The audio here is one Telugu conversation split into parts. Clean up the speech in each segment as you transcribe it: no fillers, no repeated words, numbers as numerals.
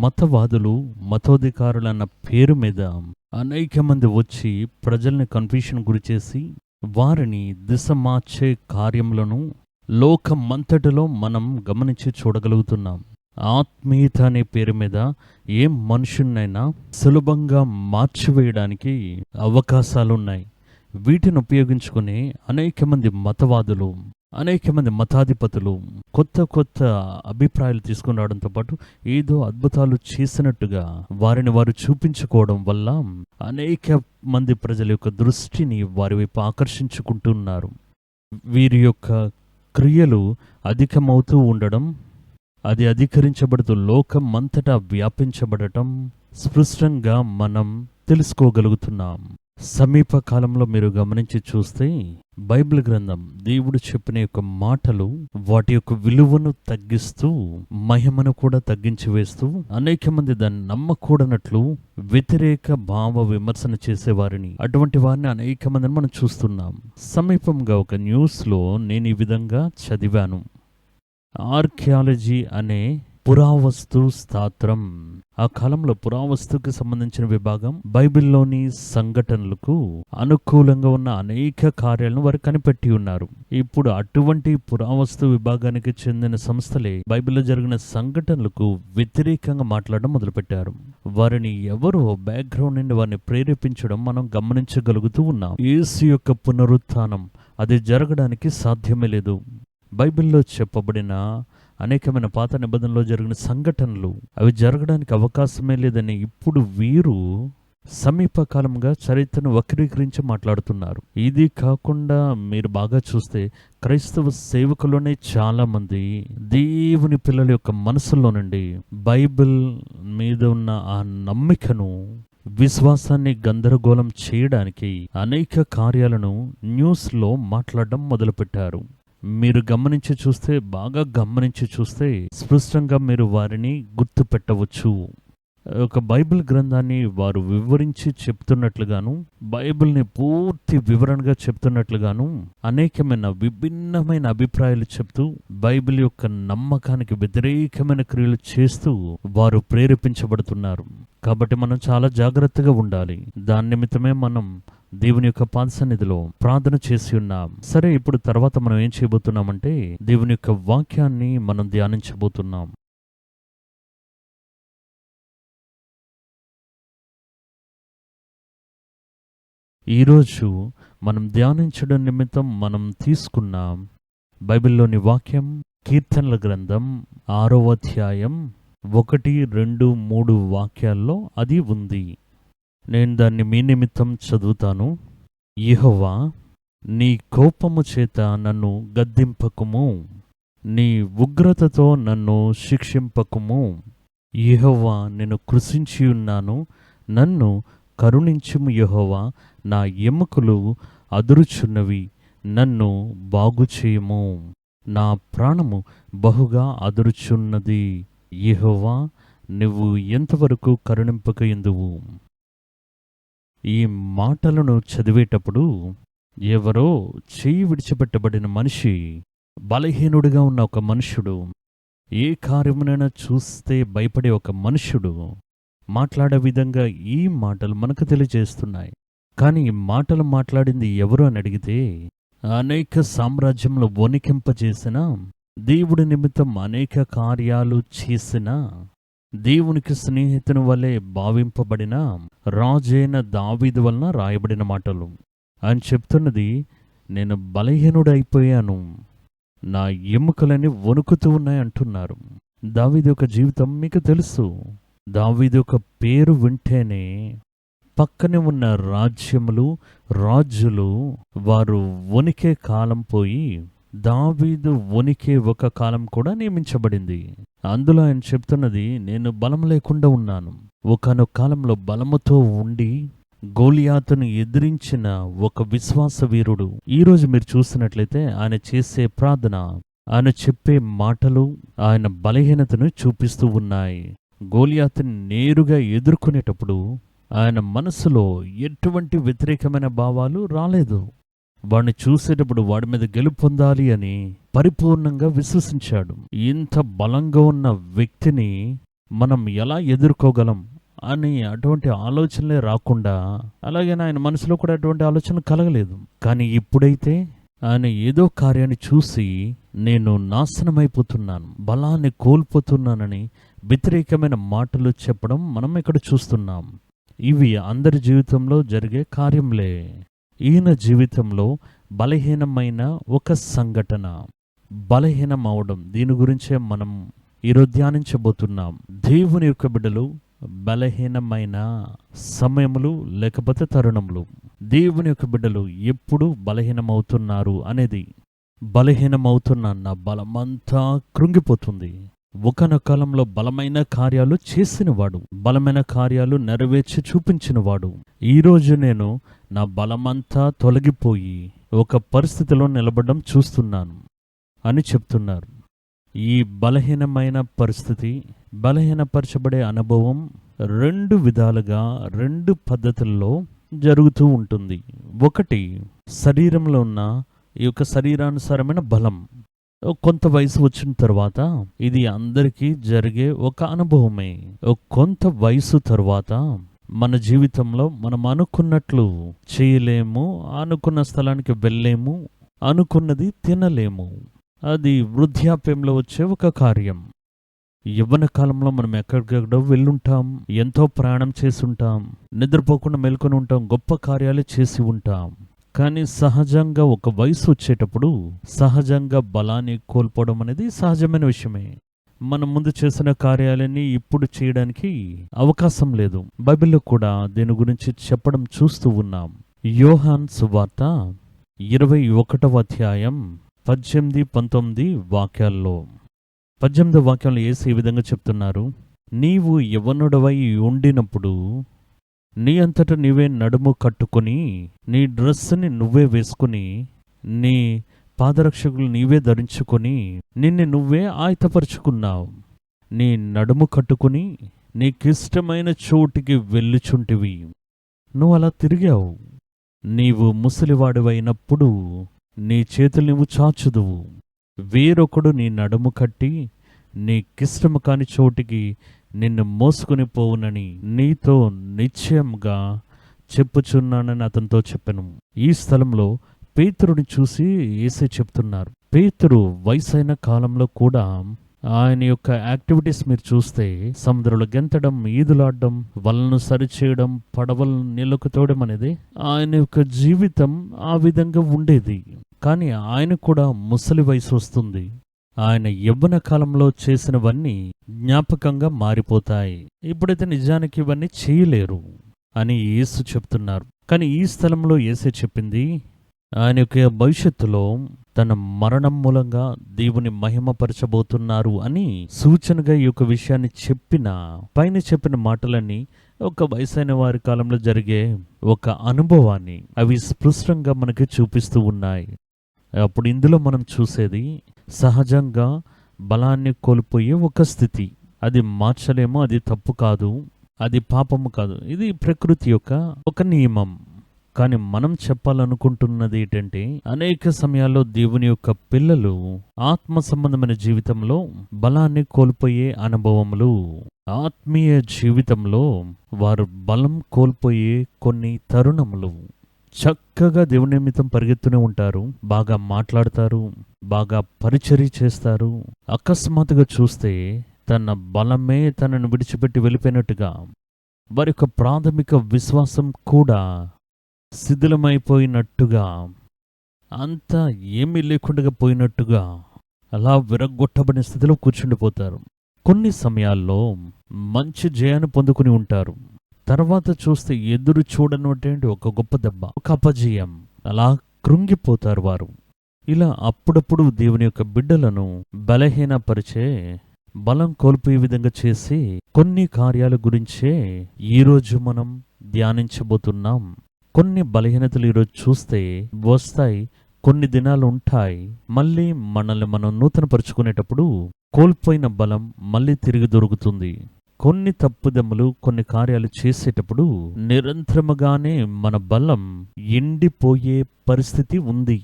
మతవాదులు, మతోధికారులన్న పేరు మీద అనేక మంది వచ్చి ప్రజల్ని కన్ఫ్యూషన్ గురిచేసి వారిని దిశ మార్చే కార్యములను లోకమంతటిలో మనం గమనించి చూడగలుగుతున్నాం. ఆత్మీయత అనే పేరు మీద ఏ మనుషున్నైనా సులభంగా మార్చివేయడానికి అవకాశాలున్నాయి. వీటిని ఉపయోగించుకుని అనేక మంది మతవాదులు, అనేక మంది మతాధిపతులు కొత్త కొత్త అభిప్రాయాలు తీసుకుని రావడంతో పాటు ఏదో అద్భుతాలు చేసినట్టుగా వారిని వారు చూపించుకోవడం వల్ల అనేక మంది ప్రజల యొక్క దృష్టిని వారి వైపు ఆకర్షించుకుంటున్నారు. వీరి యొక్క క్రియలు అధికమవుతూ ఉండడం, అది అధికరించబడుతూ లోకం అంతటా వ్యాపించబడటం స్పష్టంగా మనం తెలుసుకోగలుగుతున్నాం. సమీప కాలంలో మీరు గమనించి చూస్తే బైబిల్ గ్రంథం దేవుడు చెప్పిన యొక్క మాటలు వాటి యొక్క విలువను తగ్గిస్తూ మహిమను కూడా తగ్గించి వేస్తూ అనేక మంది దాన్ని నమ్మకూడనట్లు వ్యతిరేక భావ విమర్శన చేసేవారిని, అటువంటి వారిని అనేక మందిని మనం చూస్తున్నాం. సమీపంగా ఒక న్యూస్లో నేను ఈ విధంగా చదివాను. ఆర్కియాలజీ అనే పురావస్తు స్తోత్రం, ఆ కాలంలో పురావస్తుకి సంబంధించిన విభాగం బైబిల్లోని సంఘటనలకు అనుకూలంగా ఉన్న అనేక కార్యాలను వారు కనిపెట్టి ఉన్నారు. ఇప్పుడు అటువంటి పురావస్తు విభాగానికి చెందిన సంస్థలే బైబిల్లో జరిగిన సంఘటనలకు వ్యతిరేకంగా మాట్లాడడం మొదలుపెట్టారు. వారిని ఎవరో బ్యాక్గ్రౌండ్ నుండి వారిని ప్రేరేపించడం మనం గమనించగలుగుతూ ఉన్నాం. యేసు యొక్క పునరుత్థానం అది జరగడానికి సాధ్యమే లేదు. బైబిల్లో చెప్పబడిన అనేకమైన పాత నిబంధనలో జరిగిన సంఘటనలు అవి జరగడానికి అవకాశమే లేదని ఇప్పుడు వీరు సమీపకాలంగా చరిత్రను వక్రీకరించి మాట్లాడుతున్నారు. ఇది కాకుండా మీరు బాగా చూస్తే క్రైస్తవ సేవకులోనే చాలా మంది దేవుని పిల్లల యొక్క మనసులో నుండి బైబిల్ మీద ఉన్న ఆ నమ్మికను, విశ్వాసాన్ని గందరగోళం చేయడానికి అనేక కార్యాలను న్యూస్లో మాట్లాడడం మొదలుపెట్టారు. మీరు గమనించి చూస్తే, బాగా గమనించి చూస్తే స్పష్టంగా మీరు వారిని గుర్తు పెట్టవచ్చు. ఒక బైబిల్ గ్రంథాన్ని వారు వివరించి చెప్తున్నట్లుగాను, బైబిల్ని పూర్తి వివరణగా చెప్తున్నట్లుగాను అనేకమైన విభిన్నమైన అభిప్రాయాలు చెప్తూ బైబిల్ యొక్క నమ్మకానికి వ్యతిరేకమైన క్రియలు చేస్తూ వారు ప్రేరేపించబడుతున్నారు. కాబట్టి మనం చాలా జాగ్రత్తగా ఉండాలి. దాని నిమిత్తమే మనం దేవుని యొక్క పాద సన్నిధిలో ప్రార్థన చేసి ఉన్నాం. సరే, ఇప్పుడు తర్వాత మనం ఏం చేయబోతున్నామంటే దేవుని యొక్క వాక్యాన్ని మనం ధ్యానించబోతున్నాం. ఈరోజు మనం ధ్యానించడం నిమిత్తం మనం తీసుకున్నాం బైబిల్లోని వాక్యం కీర్తనల గ్రంథం 6వ అధ్యాయం 1, 2, 3 వాక్యాల్లో అది ఉంది. నేను దాన్ని మీ నిమిత్తం చదువుతాను. యెహోవా, నీ కోపము చేత నన్ను గద్దింపకుము, నీ ఉగ్రతతో నన్ను శిక్షింపకుము. యెహోవా, నేను కృశించి ఉన్నాను, నన్ను కరుణించుము. యెహోవా, నా ఎముకలు అదురుచున్నవి, నన్ను బాగుచేయుము. నా ప్రాణము బహుగా అదురుచున్నది. యెహోవా, నువ్వు ఎంతవరకు కరుణింపకయుందువు? ఈ మాటలను చదివేటప్పుడు ఎవరో చెయ్యి విడిచిపెట్టబడిన మనిషి, బలహీనుడిగా ఉన్న ఒక మనుషుడు, ఏ కార్యమునైనా చూస్తే భయపడే ఒక మనుషుడు మాట్లాడే విధంగా ఈ మాటలు మనకు తెలియజేస్తున్నాయి. కానీ ఈ మాటలు మాట్లాడింది ఎవరు అని అడిగితే, అనేక సామ్రాజ్యంలో వణికింపజేసిన, దేవుడి నిమిత్తం అనేక కార్యాలు చేసిన, దేవునికి స్నేహితుని వలె భావింపబడిన రాజైన దావీదు వలన రాయబడిన మాటలు. ఆయన చెప్తున్నది, నేను బలహీనుడైపోయాను, నా ఎముకలని వణుకుతూ ఉన్నాయి అంటున్నారు. దావీదు యొక్క జీవితం మీకు తెలుసు. దావీదు యొక్క పేరు వింటేనే పక్కనే ఉన్న రాజ్యములు, రాజులు వారు వణికే కాలం పోయి దావీదు వణికే ఒక కాలం కూడా నియమించబడింది. అందులో ఆయన చెప్తున్నది, నేను బలం లేకుండా ఉన్నాను. ఒకానొక కాలంలో బలముతో ఉండి గోలియాతును ఎదిరించిన ఒక విశ్వాస వీరుడు. ఈరోజు మీరు చూస్తున్నట్లయితే ఆయన చేసే ప్రార్థన, ఆయన చెప్పే మాటలు ఆయన బలహీనతను చూపిస్తూ ఉన్నాయి. గోలియాతుని నేరుగా ఎదుర్కొనేటప్పుడు ఆయన మనసులో ఎటువంటి వ్యతిరేకమైన భావాలు రాలేదు. వాడిని చూసేటప్పుడు వాడి మీద గెలుపొందాలి అని పరిపూర్ణంగా విశ్వసించాడు. ఇంత బలంగా ఉన్న వ్యక్తిని మనం ఎలా ఎదుర్కోగలం అని అటువంటి ఆలోచనలే రాకుండా, అలాగే ఆయన మనసులో కూడా అటువంటి ఆలోచన కలగలేదు. కానీ ఇప్పుడైతే ఆయన ఏదో కార్యాన్ని చూసి నేను నాశనమైపోతున్నాను, బలాన్ని కోల్పోతున్నానని వ్యతిరేకమైన మాటలు చెప్పడం మనం ఇక్కడ చూస్తున్నాం. ఇవి అందరి జీవితంలో జరిగే కార్యంలే. ఈయన జీవితంలో బలహీనమైన ఒక సంఘటన, బలహీనం అవడం, దీని గురించే మనం ఈరోజు ధ్యానించబోతున్నాం. దేవుని యొక్క బిడ్డలు బలహీనమైన సమయములు లేకపోతే తరుణములు, దేవుని యొక్క బిడ్డలు ఎప్పుడు బలహీనమవుతున్నారు అనేది, బలహీనమవుతున్న నా బలమంతా కృంగిపోతుంది. ఒకనొక కాలంలో బలమైన కార్యాలు చేసినవాడు, బలమైన కార్యాలు నెరవేర్చి చూపించినవాడు, ఈరోజు నేను నా బలమంతా తొలగిపోయి ఒక పరిస్థితిలో నిలబడడం చూస్తున్నాను అని చెప్తున్నారు. ఈ బలహీనమైన పరిస్థితి, బలహీనపరచబడే అనుభవం రెండు విధాలుగా, రెండు పద్ధతుల్లో జరుగుతూ ఉంటుంది. ఒకటి, శరీరంలో ఉన్న ఈ యొక్క శరీరానుసారమైన బలం. కొంత వయసు వచ్చిన తర్వాత ఇది అందరికీ జరిగే ఒక అనుభవమే. కొంత వయసు తర్వాత మన జీవితంలో మనం అనుకున్నట్లు చేయలేము, అనుకున్న స్థలానికి వెళ్ళలేము, అనుకున్నది తినలేము. అది వృద్ధాప్యంలో వచ్చే ఒక కార్యం. యవ్వన కాలంలో మనం ఎక్కడికెక్కడో వెళ్ళుంటాం, ఎంతో ప్రయాణం చేసి ఉంటాం, నిద్రపోకుండా మేల్కొని ఉంటాం, గొప్ప కార్యాలు చేసి ఉంటాం. కానీ సహజంగా ఒక వయసు వచ్చేటప్పుడు సహజంగా బలాన్ని కోల్పోవడం అనేది సహజమైన విషయమే. మనం ముందు చేసిన కార్యాలన్నీ ఇప్పుడు చేయడానికి అవకాశం లేదు. బైబిల్లో కూడా దీని గురించి చెప్పడం చూస్తూ ఉన్నాం. యోహాను సువార్త 21వ అధ్యాయం 18, 19 వాక్యాల్లో, 18వ వాక్యంలో యేసు ఈ విధంగా చెప్తున్నారు. నీవు యవ్వనుడవై ఉండినప్పుడు నీ అంతట నీవే నడుము కట్టుకొని, నీ డ్రెస్సుని నువ్వే వేసుకుని, నీ పాదరక్షకులు నీవే ధరించుకొని, నిన్ను నువ్వే ఆయతపరుచుకున్నావు. నీ నడుము కట్టుకుని నీకిష్టమైన చోటికి వెళ్ళుచుంటివి. నువ్వు అలా తిరిగావు. నీవు ముసలివాడివైనప్పుడు నీ చేతులు నువ్వు చాచుదువు. వేరొకడు నీ నడుము కట్టి నీకిష్టము కాని చోటికి నిన్ను మోసుకుని పోవునని నీతో నిశ్చయంగా చెప్పుచున్నానని అతనితో చెప్పెను. ఈ స్థలంలో పేతురుని చూసి యేసే చెప్తున్నారు. పేతురు వయసైన కాలంలో కూడా ఆయన యొక్క యాక్టివిటీస్ మీరు చూస్తే, సముద్రంలో గెంతడం, ఈదులాడడం, వలను సరిచేయడం, పడవలను నీళ్లకు తోయడం అనేది ఆయన యొక్క జీవితం ఆ విధంగా ఉండేది. కానీ ఆయన కూడా ముసలి వయసు వస్తుంది. ఆయన యవ్వన కాలంలో చేసినవన్నీ జ్ఞాపకంగా మారిపోతాయి. ఇప్పుడైతే నిజానికి ఇవన్నీ చేయలేరు అని యేసు చెప్తున్నారు. కానీ ఈ స్థలంలో యేసే చెప్పింది, ఆయన యొక్క భవిష్యత్తులో తన మరణం మూలంగా దేవుని మహిమపరచబోతున్నారు అని సూచనగా ఈ యొక్క విషయాన్ని పైన చెప్పిన మాటలన్నీ ఒక వయసైన వారి కాలంలో జరిగే ఒక అనుభవాన్ని అవి స్పష్టంగా మనకి చూపిస్తూ ఉన్నాయి. అప్పుడు ఇందులో మనం చూసేది సహజంగా బలాన్ని కోల్పోయే ఒక స్థితి. అది మార్చలేమో, అది తప్పు కాదు, అది పాపము కాదు, ఇది ప్రకృతి యొక్క ఒక నియమం. కానీ మనం చెప్పాలనుకుంటున్నది ఏంటంటే, అనేక సమయాల్లో దేవుని యొక్క పిల్లలు ఆత్మ సంబంధమైన జీవితంలో బలాన్ని కోల్పోయే అనుభవములు, ఆత్మీయ జీవితంలో వారు బలం కోల్పోయే కొన్ని తరుణములు. చక్కగా దేవుని నిమిత్తం పరిగెత్తూనే ఉంటారు, బాగా మాట్లాడతారు, బాగా పరిచర్య చేస్తారు. అకస్మాత్తుగా చూస్తే తన బలమే తనను విడిచిపెట్టి వెళ్ళిపోయినట్టుగా, వారి యొక్క ప్రాథమిక విశ్వాసం కూడా శిథిలమైపోయినట్టుగా, అంతా ఏమీ లేకుండా పోయినట్టుగా అలా విరగ్గొట్టబడిన స్థితిలో కూర్చుండిపోతారు. కొన్ని సమయాల్లో మంచి జయాన్ని పొందుకుని ఉంటారు. తర్వాత చూస్తే ఎదురు చూడనటువంటి ఒక గొప్ప దెబ్బ, ఒక అపజయం, అలా కృంగిపోతారు వారు. ఇలా అప్పుడప్పుడు దేవుని యొక్క బిడ్డలను బలహీనపరిచే, బలం కోల్పోయే విధంగా చేసి కొన్ని కార్యాల గురించే ఈరోజు మనం ధ్యానించబోతున్నాం. కొన్ని బలహీనతలు ఈరోజు చూస్తే వస్తాయి, కొన్ని దినాలు ఉంటాయి. మళ్ళీ మనల్ని మనం నూతనపరుచుకునేటప్పుడు కోల్పోయిన బలం మళ్ళీ తిరిగి దొరుకుతుంది. కొన్ని తప్పుదమ్ములు, కొన్ని కార్యాలు చేసేటప్పుడు నిరంతరముగానే మన బలం ఎండిపోయే పరిస్థితి ఉంది.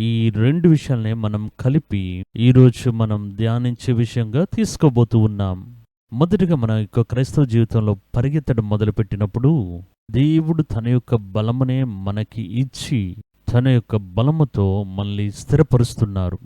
ఈ రెండు విషయాలనే మనం కలిపి ఈరోజు మనం ధ్యానించే విషయంగా తీసుకోబోతూ ఉన్నాం. మొదటిగా మన యొక్క క్రైస్తవ జీవితంలో పరిగెత్తడం మొదలుపెట్టినప్పుడు దేవుడు తన యొక్క బలమునే మనకి ఇచ్చి తన యొక్క బలముతో మనల్ని స్థిరపరుస్తున్నారు.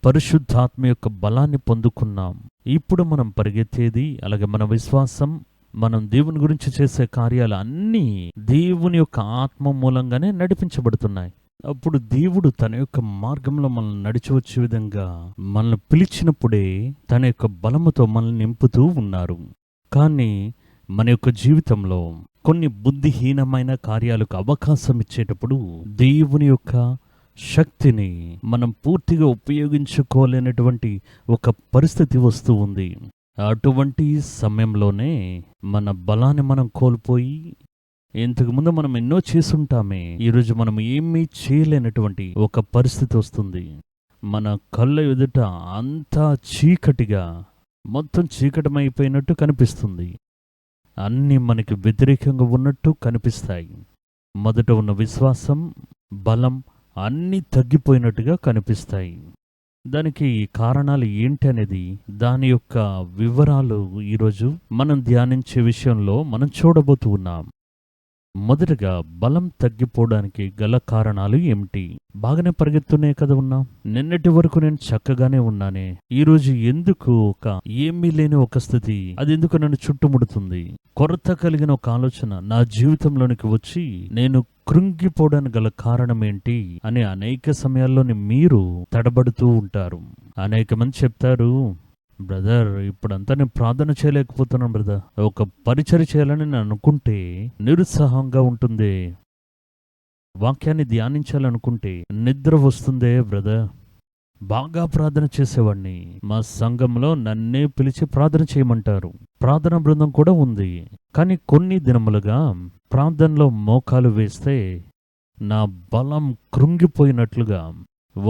పరిశుద్ధాత్మ యొక్క బలాన్ని పొందుకున్నాం. ఇప్పుడు మనం పరిగెత్తేది, అలాగే మన విశ్వాసం, మనం దేవుని గురించి చేసే కార్యాలు అన్నీ దేవుని యొక్క ఆత్మ మూలంగానే నడిపించబడుతున్నాయి. అప్పుడు దేవుడు తన యొక్క మార్గంలో మనల్ని నడిచి వచ్చే విధంగా మనల్ని పిలిచినప్పుడే తన యొక్క బలముతో మనల్ని నింపుతూ ఉన్నారు. కానీ మన యొక్క జీవితంలో కొన్ని బుద్ధిహీనమైన కార్యాలకు అవకాశం ఇచ్చేటప్పుడు దేవుని యొక్క శక్తిని మనం పూర్తిగా ఉపయోగించుకోలేనటువంటి ఒక పరిస్థితి వస్తూ ఉంది. అటువంటి సమయంలోనే మన బలాన్ని మనం కోల్పోయి, ఇంతకుముందు మనం ఎన్నో చేసుంటామే, ఈరోజు మనం ఏమీ చేయలేనటువంటి ఒక పరిస్థితి వస్తుంది. మన కళ్ళ ఎదుట అంతా చీకటిగా, మొత్తం చీకటమైపోయినట్టు కనిపిస్తుంది. అన్నీ మనకి వ్యతిరేకంగా ఉన్నట్టు కనిపిస్తాయి. మొదట ఉన్న విశ్వాసం, బలం అన్నీ తగ్గిపోయినట్టుగా కనిపిస్తాయి. దానికి కారణాలు ఏంటి అనేది, దాని యొక్క వివరాలు ఈరోజు మనం ధ్యానించే విషయంలో మనం చూడబోతూ ఉన్నాం. మొదటగా బలం తగ్గిపోవడానికి గల కారణాలు ఏమిటి? బాగానే పరిగెత్తునే కదా ఉన్నా, నిన్నటి వరకు నేను చక్కగానే ఉన్నానే, ఈరోజు ఎందుకు ఏమీ లేని ఒక స్థితి అది ఎందుకు నన్ను చుట్టుముడుతుంది? కొరత కలిగిన ఒక ఆలోచన నా జీవితంలోనికి వచ్చి నేను కృంగిపోవడానికి గల కారణం ఏంటి అని అనేక సమయాల్లోని మీరు తడబడుతూ ఉంటారు. అనేక మంది చెప్తారు, బ్రదర్ ఇప్పుడంతా నేను ప్రార్థన చేయలేకపోతున్నాను బ్రదర్, ఒక పరిచర్య చేయాలని నేను అనుకుంటే నిరుత్సాహంగా ఉంటుంది, వాక్యాన్ని ధ్యానించాలనుకుంటే నిద్ర వస్తుందే బ్రదర్, బాగా ప్రార్థన చేసేవాడిని, మా సంఘంలో నన్నే పిలిచి ప్రార్థన చేయమంటారు, ప్రార్థన బృందం కూడా ఉంది, కానీ కొన్ని దినములుగా ప్రార్థనలో మోకాలు వేస్తే నా బలం కృంగిపోయినట్లుగా,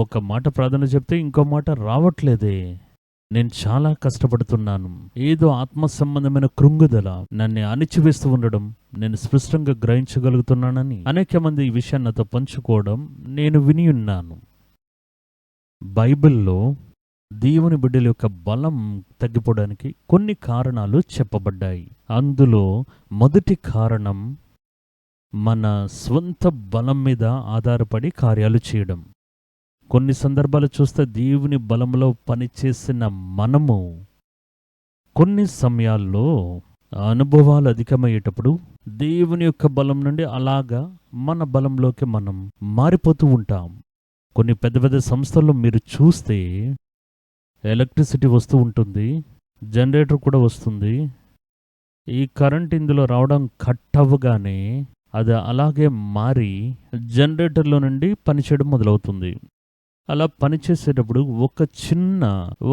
ఒక మాట ప్రార్థన చెప్తే ఇంకో మాట రావట్లేదే, నేను చాలా కష్టపడుతున్నాను, ఏదో ఆత్మ సంబంధమైన కృంగుదల నన్ను అణిచివేస్తూ ఉండడం నేను స్పష్టంగా గ్రహించగలుగుతున్నానని అనేక మంది ఈ విషయాన్ని నాతో పంచుకోవడం నేను విని ఉన్నాను. బైబిల్లో దేవుని బిడ్డల యొక్క బలం తగ్గిపోవడానికి కొన్ని కారణాలు చెప్పబడ్డాయి. అందులో మొదటి కారణం మన స్వంత బలం మీద ఆధారపడి కార్యాలు చేయడం. కొన్ని సందర్భాలు చూస్తే దేవుని బలంలో పనిచేసిన మనము కొన్ని సమయాల్లో అనుభవాలు అధికమయ్యేటప్పుడు దేవుని యొక్క బలం నుండి అలాగా మన బలంలోకి మనం మారిపోతూ ఉంటాం. కొన్ని పెద్ద పెద్ద సంస్థల్లో మీరు చూస్తే ఎలక్ట్రిసిటీ వస్తూ ఉంటుంది, జనరేటర్ కూడా వస్తుంది, ఈ కరెంట్ ఇందులో రావడం కట్ అవ్వగానే అది అలాగే మారి జనరేటర్లో నుండి పనిచేయడం మొదలవుతుంది. అలా పనిచేసేటప్పుడు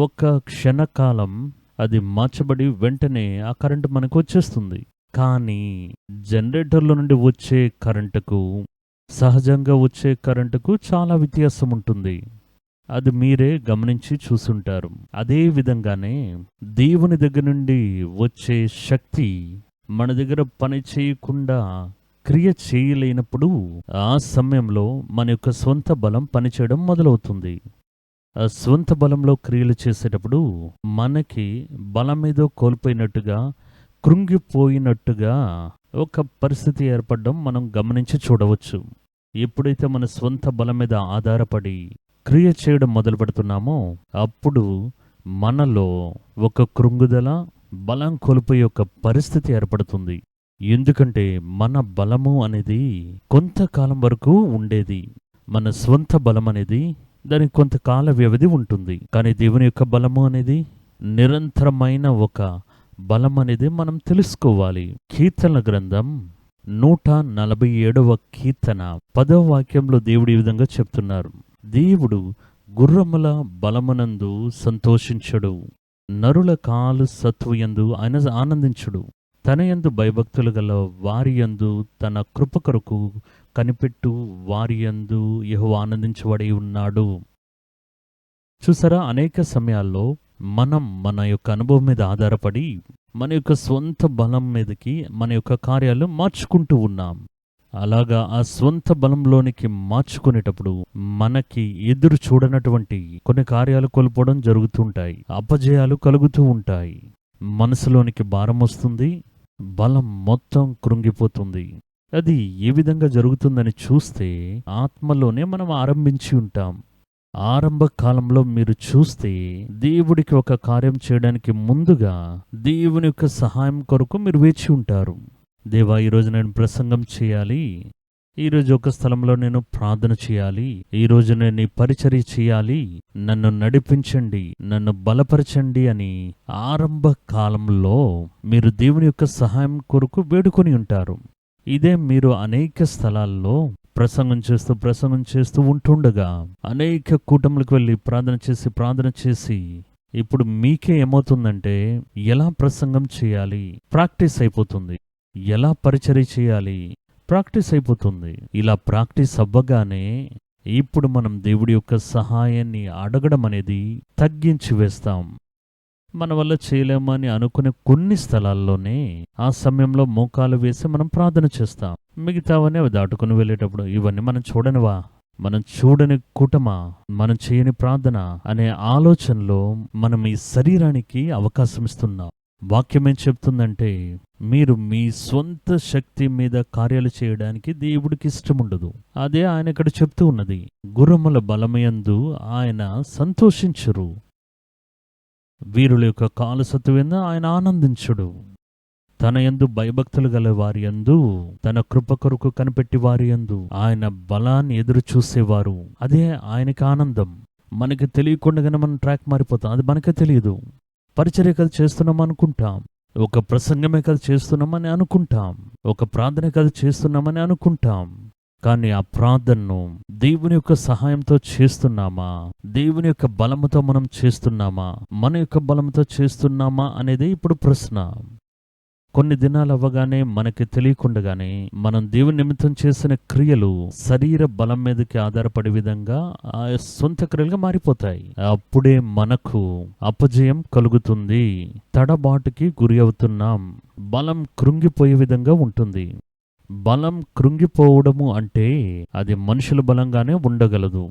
ఒక క్షణకాలం అది మార్చబడి వెంటనే ఆ కరెంటు మనకు వచ్చేస్తుంది. కానీ జనరేటర్లో నుండి వచ్చే కరెంటుకు, సహజంగా వచ్చే కరెంటుకు చాలా వ్యత్యాసం ఉంటుంది. అది మీరే గమనించి చూసుంటారు. అదే విధంగానే దేవుని దగ్గర నుండి వచ్చే శక్తి మన దగ్గర పని చేయకుండా, క్రియ చేయలేనప్పుడు ఆ సమయంలో మన యొక్క స్వంత బలం పనిచేయడం మొదలవుతుంది. ఆ స్వంత బలంలో క్రియలు చేసేటప్పుడు మనకి బలం ఏదో కోల్పోయినట్టుగా, కృంగిపోయినట్టుగా ఒక పరిస్థితి ఏర్పడడం మనం గమనించి చూడవచ్చు. ఎప్పుడైతే మన స్వంత బలం మీద ఆధారపడి క్రియ చేయడం మొదలు పెడుతున్నామో అప్పుడు మనలో ఒక కృంగుదల, బలం కోల్పోయే ఒక పరిస్థితి ఏర్పడుతుంది. ఎందుకంటే మన బలము అనేది కొంతకాలం వరకు ఉండేది. మన స్వంత బలం అనేది దానికి కొంతకాల వ్యవధి ఉంటుంది. కానీ దేవుని యొక్క బలము అనేది నిరంతరమైన ఒక బలం అనేది మనం తెలుసుకోవాలి. కీర్తనల గ్రంథం 147వ కీర్తన 10వ వాక్యంలో దేవుడు ఈ విధంగా చెప్తున్నారు, దేవుడు గుర్రముల బలమునందు సంతోషించడు, నరుల కాలు సత్వయందు ఆయన ఆనందించుడు, తన యందు భయభక్తులు గల వారి యందు తన కృప కొరకు కనిపెట్టు వారి యందు యెహోవా ఆనందించబడి ఉన్నాడు. చూసారా, అనేక సమయాల్లో మనం మన యొక్క అనుభవం మీద ఆధారపడి మన యొక్క స్వంత బలం మీదకి మన యొక్క కార్యాలు మార్చుకుంటూ ఉన్నాం. అలాగా ఆ స్వంత బలంలోనికి మార్చుకునేటప్పుడు మనకి ఎదురు చూడనటువంటి కొన్ని కార్యాలు కోల్పోవడం జరుగుతుంటాయి, అపజయాలు కలుగుతూ ఉంటాయి. మనసులోనికి భారం వస్తుంది, బలం మొత్తం కృంగిపోతుంది. అది ఏ విధంగా జరుగుతుందని చూస్తే ఆత్మలోనే మనం ఆరంభించి ఉంటాం. ఆరంభ కాలంలో మీరు చూస్తే దేవుడికి ఒక కార్యం చేయడానికి ముందుగా దేవుని యొక్క సహాయం కొరకు మీరు వేచి ఉంటారు. దేవా, ఈరోజు నేను ప్రసంగం చేయాలి, ఈరోజు ఒక స్థలంలో నేను ప్రార్థన చేయాలి, ఈరోజు నేను ఈ పరిచర్య చేయాలి, నన్ను నడిపించండి, నన్ను బలపరచండి అని ఆరంభ కాలంలో మీరు దేవుని యొక్క సహాయం కొరకు వేడుకొని ఉంటారు. ఇదే మీరు అనేక స్థలాల్లో ప్రసంగం చేస్తూ ఉంటుండగా అనేక కూటములకు వెళ్ళి ప్రార్థన చేసి ఇప్పుడు మీకే ఏమవుతుందంటే ఎలా ప్రసంగం చేయాలి ప్రాక్టీస్ అయిపోతుంది, ఎలా పరిచర్య చేయాలి ప్రాక్టీస్ అయిపోతుంది. ఇలా ప్రాక్టీస్ అవ్వగానే ఇప్పుడు మనం దేవుడి యొక్క సహాయాన్ని అడగడం అనేది తగ్గించి వేస్తాం. మన వల్ల చేయలేమని అనుకునే కొన్ని స్థలాల్లోనే ఆ సమయంలో మోకాలు వేసి మనం ప్రార్థన చేస్తాం. మిగతావన్నీ అవి దాటుకుని వెళ్ళేటప్పుడు ఇవన్నీ మనం చూడనివా, మనం చూడని కూటమా, మనం చేయని ప్రార్థన అనే ఆలోచనలో మనం ఈ శరీరానికి అవకాశం ఇస్తున్నాం. వాక్యం ఏం చెప్తుందంటే మీరు మీ స్వంత శక్తి మీద కార్యాలు చేయడానికి దేవుడికి ఇష్టముండదు. అదే ఆయన ఇక్కడ చెప్తూ ఉన్నది. గుర్రముల బలమయందు ఆయన సంతోషించురు, వీరుల యొక్క కాలు సత్తువెందు ఆయన ఆనందించుడు. తన యందు భయభక్తులు గల వారి యందు, తన కృప కొరకు కనిపెట్టి వారి యందు ఆయన బలాన్ని ఎదురు చూసేవారు. అదే ఆయనకి ఆనందం. మనకి తెలియకుండానే మనం ట్రాక్ మారిపోతాం, అది మనకే తెలియదు. పరిచర్య కథ చేస్తున్నాం అనుకుంటాం, ఒక ప్రసంగమే కథ చేస్తున్నామని అనుకుంటాం, ఒక ప్రార్థన కథ చేస్తున్నామని అనుకుంటాం. కానీ ఆ ప్రార్థనను దేవుని యొక్క సహాయంతో చేస్తున్నామా, దేవుని యొక్క బలముతో మనం చేస్తున్నామా, మన యొక్క బలముతో చేస్తున్నామా అనేది ఇప్పుడు ప్రశ్న. కొన్ని దినాలు అవ్వగానే మనకి తెలియకుండగానే మనం దేవుని నిమిత్తం చేసిన క్రియలు శరీర బలం మీదకి ఆధారపడే విధంగా ఆ సొంత క్రియలుగా మారిపోతాయి. అప్పుడే మనకు అపజయం కలుగుతుంది, తడబాటుకి గురి అవుతున్నాం, బలం కృంగిపోయే విధంగా ఉంటుంది. బలం కృంగిపోవడము అంటే అది మనుషుల బలంగానే ఉండగలదు.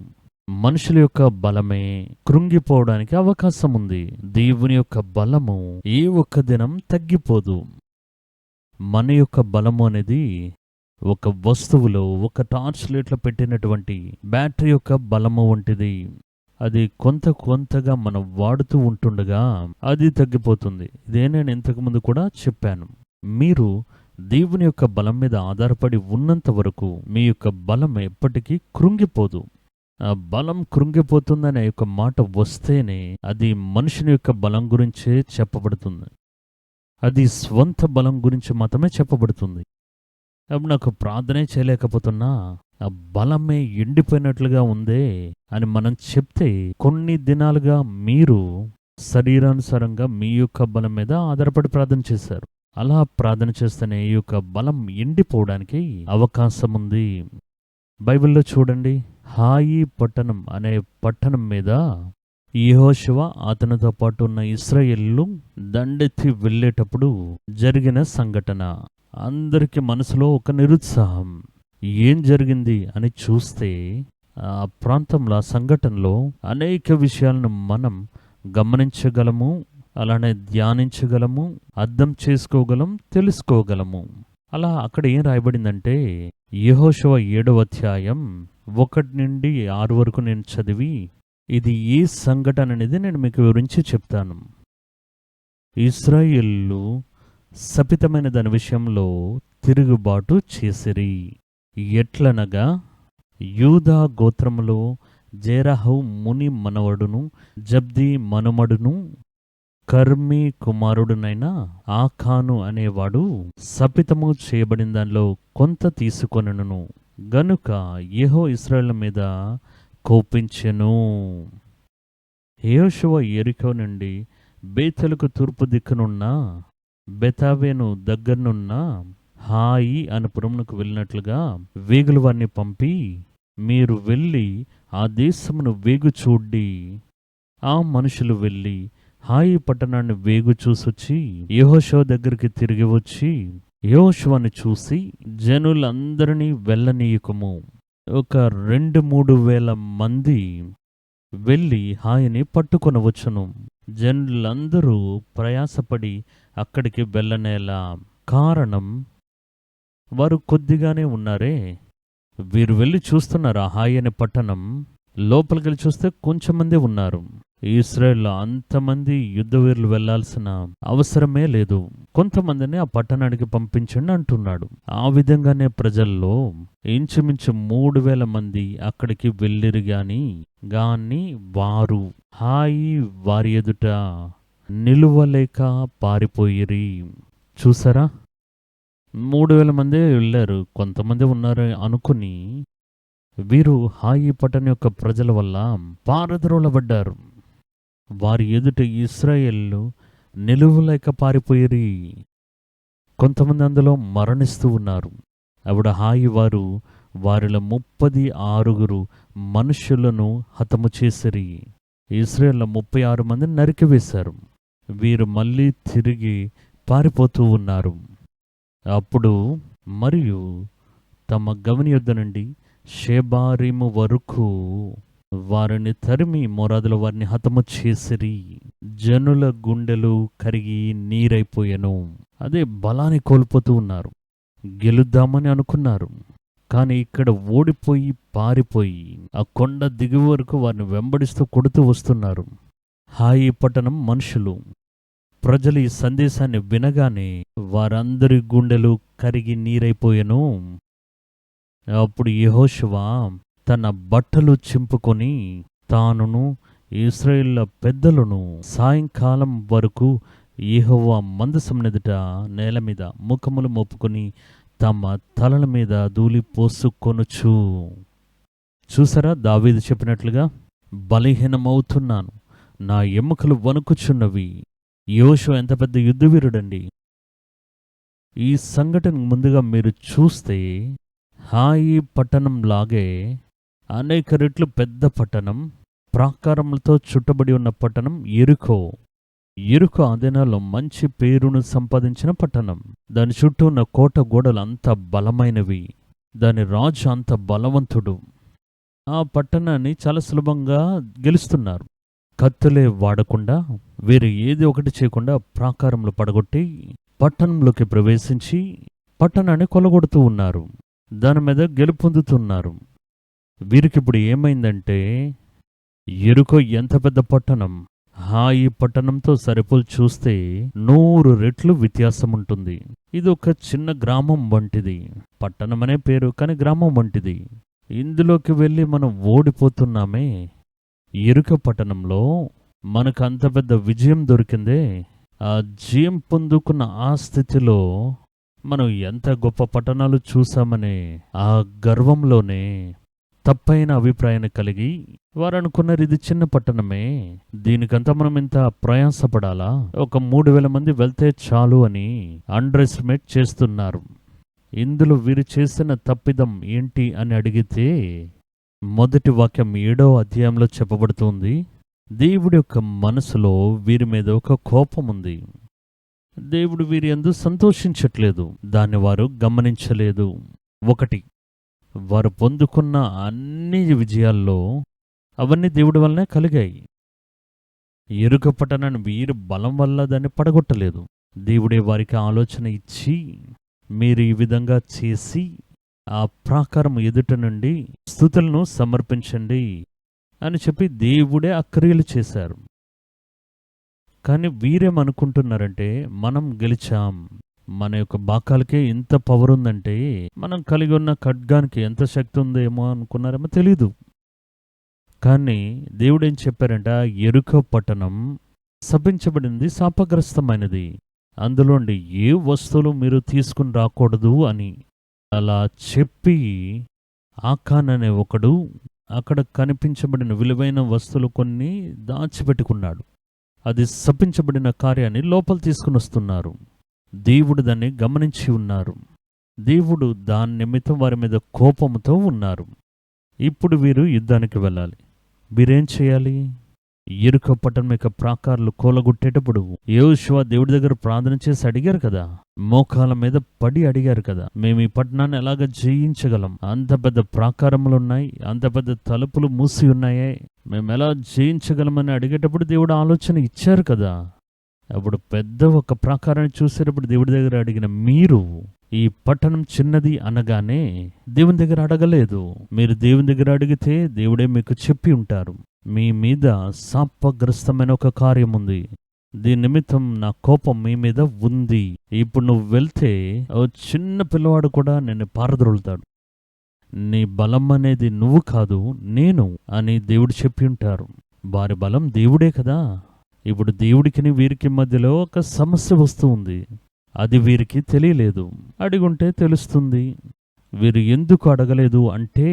మనుషుల యొక్క బలమే కృంగిపోవడానికి అవకాశం ఉంది. దేవుని యొక్క బలము ఏ ఒక్క దినం తగ్గిపోదు. మన యొక్క బలము అనేది ఒక వస్తువులో, ఒక టార్చ్ లైట్లో పెట్టినటువంటి బ్యాటరీ యొక్క బలము వంటిది. అది కొంతగా మనం వాడుతూ ఉంటుండగా అది తగ్గిపోతుంది. ఇదే నేను ఇంతకుముందు కూడా చెప్పాను. మీరు దేవుని యొక్క బలం మీద ఆధారపడి ఉన్నంత వరకు మీ యొక్క బలం ఎప్పటికీ కృంగిపోదు. ఆ బలం కృంగిపోతుందనే యొక్క మాట వస్తేనే అది మనుషుని యొక్క బలం గురించే చెప్పబడుతుంది. అది స్వంత బలం గురించి మాత్రమే చెప్పబడుతుంది. అప్పుడు నాకు ప్రార్థనే చేయలేకపోతున్నా, ఆ బలమే ఎండిపోయినట్లుగా ఉందే అని మనం చెప్తే కొన్ని దినాలుగా మీరు శరీరానుసారంగా మీ యొక్క బలం మీద ఆధారపడి ప్రార్థన చేశారు. అలా ప్రార్థన చేస్తేనే ఈ యొక్క బలం ఎండిపోవడానికి అవకాశం ఉంది. బైబిల్లో చూడండి, హాయి పట్టణం అనే పట్టణం మీద యెహోషువ అతనితో పాటు ఉన్న ఇశ్రాయేలీయులు దండెత్తి వెళ్ళేటప్పుడు జరిగిన సంఘటన. అందరికి మనసులో ఒక నిరుత్సాహం. ఏం జరిగింది అని చూస్తే ఆ ప్రాంతంలో, ఆ సంఘటనలో అనేక విషయాలను మనం గమనించగలము, అలానే ధ్యానించగలము, అర్థం చేసుకోగలం, తెలుసుకోగలము. అలా అక్కడ ఏం రాయబడిందంటే యెహోషువ 7వ అధ్యాయం 1 నుండి 6 వరకు నేను చదివి ఇది ఏ సంఘటన అనేది నేను మీకు వివరించి చెప్తాను. ఇశ్రాయేలీయులు శపితమైన దాని విషయంలో తిరుగుబాటు చేసిరి. ఎట్లనగా యూదా గోత్రములో జేరహు ముని మనవడును, జబ్ది మనుమడును, కర్మి కుమారుడునైన ఆఖాను అనేవాడు శపితము చేయబడిన దానిలో కొంత తీసుకొనెను. గనుక యెహోవా ఇశ్రాయేలు మీద కోపించెను. యెహోషువ యెరికో నుండి బేతేలుకు తూర్పు దిక్కునున్న బెతావేను దగ్గరనున్న హాయి అను పురమునకు వెళ్ళినట్లుగా వేగుల వారిని పంపి, మీరు వెళ్ళి ఆ దేశమును వేగు చూడ్డి. ఆ మనుషులు వెళ్ళి హాయి పట్టణాన్ని వేగు చూసొచ్చి యెహోషువ దగ్గరికి తిరిగి వచ్చి, యెహోషువను చూసి జనులందరినీ వెళ్ళనీయకుము, ఒక 2-3 వేల మంది వెళ్ళి హాయిని పట్టుకొనవచ్చును. జనులందరూ ప్రయాసపడి అక్కడికి వెళ్ళనేలా. కారణం, వారు కొద్దిగానే ఉన్నారే. వీరు వెళ్ళి చూస్తున్నారు ఆ హాయి అనే పట్టణం. లోపలికెళ్ళి చూస్తే కొంచెం మందే ఉన్నారు. ఇశ్రాయేలులో అంతమంది యుద్ధవీరులు వెళ్ళాల్సిన అవసరమే లేదు. కొంతమందిని ఆ పట్టణానికి పంపించండి అంటున్నాడు. ఆ విధంగానే ప్రజల్లో ఇంచుమించు 3,000 మంది అక్కడికి వెళ్ళిరు గాని వారు హాయి వారి ఎదుట నిలువలేక పారిపోయిరి. చూసారా, 3,000 మందే వెళ్ళారు. కొంతమంది ఉన్నారు అనుకుని వీరు హాయి పట్టణ యొక్క ప్రజల వల్ల పారద్రోలబడ్డారు. వారి ఎదుట ఇశ్రాయేలు నిలువలేక పారిపోయిరి. కొంతమంది అందులో మరణిస్తూ ఉన్నారు. ఆవిడ హాయి వారు వారిలో 36 మనుషులను హతము చేసిరి. ఇశ్రాయేలులో 36 మందిని నరికివేశారు. వీరు మళ్ళీ తిరిగి పారిపోతూ ఉన్నారు. అప్పుడు మరియు తమ గవని యొద్ద నుండి షేబారీము వరకు వారిని తరిమి మొరాదుల వారిని హతము చేసిరి. జనుల గుండెలు కరిగి నీరైపోయెను. అదే బలాన్ని కోల్పోతూ ఉన్నారు. గెలుద్దామని అనుకున్నారు, కానీ ఇక్కడ ఓడిపోయి పారిపోయి ఆ కొండ దిగువ వరకు వారిని వెంబడిస్తూ కొడుతూ వస్తున్నారు. హాయి పట్టణం మనుషులు, ప్రజలు ఈ సందేశాన్ని వినగానే వారందరి గుండెలు కరిగి నీరైపోయెను. అప్పుడు యెహోషువ తన బట్టలు చింపుకొని తానును ఇశ్రాయేలుల పెద్దలను సాయంకాలం వరకు యెహోవా మందసం ఎదుట నేల మీద ముఖములు మోపుకొని తమ తలల మీద ధూళి పోసుకొనుచు. చూసారా, దావీదు చెప్పినట్లుగా, బలహీనమవుతున్నాను, నా ఎముకలు వణుకుచున్నవి. యెహోషువ ఎంత పెద్ద యుద్ధవీరుడండి. ఈ సంఘటన ముందుగా మీరు చూస్తే హాయి పట్టణం లాగే అనేక రెట్లు పెద్ద పట్టణం, ప్రాకారములతో చుట్టబడి ఉన్న పట్టణం యెరికో. యెరికో ఆ దినాల్లో మంచి పేరును సంపాదించిన పట్టణం. దాని చుట్టూ ఉన్న కోట గోడలు అంత బలమైనవి. దాని రాజు అంత బలవంతుడు. ఆ పట్టణాన్ని చాలా సులభంగా గెలుస్తున్నారు. కత్తులే వాడకుండా, వేరే ఏది ఒకటి చేయకుండా ప్రాకారంలో పడగొట్టి పట్టణంలోకి ప్రవేశించి పట్టణాన్ని కొలగొడుతూ ఉన్నారు. దాని మీద గెలుపొందుతున్నారు. వీరికిప్పుడు ఏమైందంటే, యెరికో ఎంత పెద్ద పట్టణం, హాయి పట్టణంతో సరిపోల్చి చూస్తే 100 రెట్లు వ్యత్యాసం ఉంటుంది. ఇది ఒక చిన్న గ్రామం వంటిది. పట్టణం అనే పేరు, కానీ గ్రామం వంటిది. ఇందులోకి వెళ్ళి మనం ఓడిపోతున్నామే. యెరికో పట్టణంలో మనకు అంత పెద్ద విజయం దొరికిందే. ఆ జయం పొందుకున్న ఆ స్థితిలో మనం ఎంత గొప్ప పట్టణాలు చూసామనే ఆ గర్వంలోనే తప్పైన అభిప్రాయాన్ని కలిగి వారు అనుకున్నారు, ఇది చిన్న పట్టణమే, దీనికంతా మనం ఇంత ప్రయాసపడాలా, ఒక 3,000 మంది వెళ్తే చాలు అని అండర్ ఎస్టిమేట్ చేస్తున్నారు. ఇందులో వీరు చేసిన తప్పిదం ఏంటి అని అడిగితే, మొదటి వాక్యం 7వ అధ్యాయంలో చెప్పబడుతుంది. దేవుడి యొక్క మనసులో వీరి మీద ఒక కోపం ఉంది. దేవుడు వీరి యందు సంతోషించట్లేదు. దాన్ని వారు గమనించలేదు. 1, వారు పొందుకున్న అన్ని విజయాల్లో అవన్నీ దేవుడి వల్లనే కలిగాయి. యెరికో పట్టణాన్ని వీరు బలం వల్ల దాన్ని పడగొట్టలేదు. దేవుడే వారికి ఆలోచన ఇచ్చి, మీరు ఈ విధంగా చేసి ఆ ప్రాకారం ఎదుట నుండి స్తుతులను సమర్పించండి అని చెప్పి దేవుడే ఆ క్రియలు చేశారు. కానీ వీరేమనుకుంటున్నారంటే, మనం గెలిచాం, మన యొక్క బాకాలకే ఇంత పవర్ ఉందంటే మనం కలిగి ఉన్న ఖడ్గానికి ఎంత శక్తి ఉందేమో అనుకున్నారేమో తెలీదు. కానీ దేవుడేం చెప్పారంటే, యెరికో పట్టణం శపించబడింది, శాపగ్రస్తమైనది, అందులోండి ఏ వస్తువులు మీరు తీసుకుని రాకూడదు అని అలా చెప్పి, ఆకాన్ అనే ఒకడు అక్కడ కనిపించబడిన విలువైన వస్తువులు కొన్ని దాచిపెట్టుకున్నాడు. అది శపించబడిన కార్యాన్ని లోపల తీసుకుని వస్తున్నారు. దేవుడు దాన్ని గమనించి ఉన్నారు. దేవుడు దాని నిమిత్తం వారి మీద కోపంతో ఉన్నారు. ఇప్పుడు వీరు యుద్ధానికి వెళ్ళాలి. వీరేం చేయాలి? యెరికో పట్టణం యొక్క ప్రాకారాలు కూలగొట్టేటప్పుడు యెహోషువ దేవుడి దగ్గర ప్రార్థన చేసి అడిగారు కదా, మోకాళ్ళ మీద పడి అడిగారు కదా, మేము ఈ పట్టణాన్ని ఎలాగ జయించగలం, అంత పెద్ద ప్రాకారములు ఉన్నాయి, అంత పెద్ద తలుపులు మూసి ఉన్నాయే, మేము ఎలా జయించగలమని అడిగేటప్పుడు దేవుడు ఆలోచన ఇచ్చారు కదా. అప్పుడు పెద్ద ఒక ప్రాకారాన్ని చూసేటప్పుడు దేవుడి దగ్గర అడిగిన మీరు ఈ పట్టణం చిన్నది అనగానే దేవుని దగ్గర అడగలేదు. మీరు దేవుని దగ్గర అడిగితే దేవుడే మీకు చెప్పి ఉంటారు, మీ మీద శాపగ్రస్తమైన ఒక కార్యం ఉంది, దీని నిమిత్తం నా కోపం మీ మీద ఉంది, ఇప్పుడు నువ్వు వెళ్తే ఓ చిన్న పిల్లవాడు కూడా నిన్ను పారద్రోలుతాడు, నీ బలం అనేది నువ్వు కాదు నేను అని దేవుడు చెప్పి ఉంటారు. వారి బలం దేవుడే కదా. ఇప్పుడు దేవుడికి వీరికి మధ్యలో ఒక సమస్య వస్తూ ఉంది, అది వీరికి తెలియలేదు. అడిగుంటే తెలుస్తుంది. వీరు ఎందుకు అడగలేదు అంటే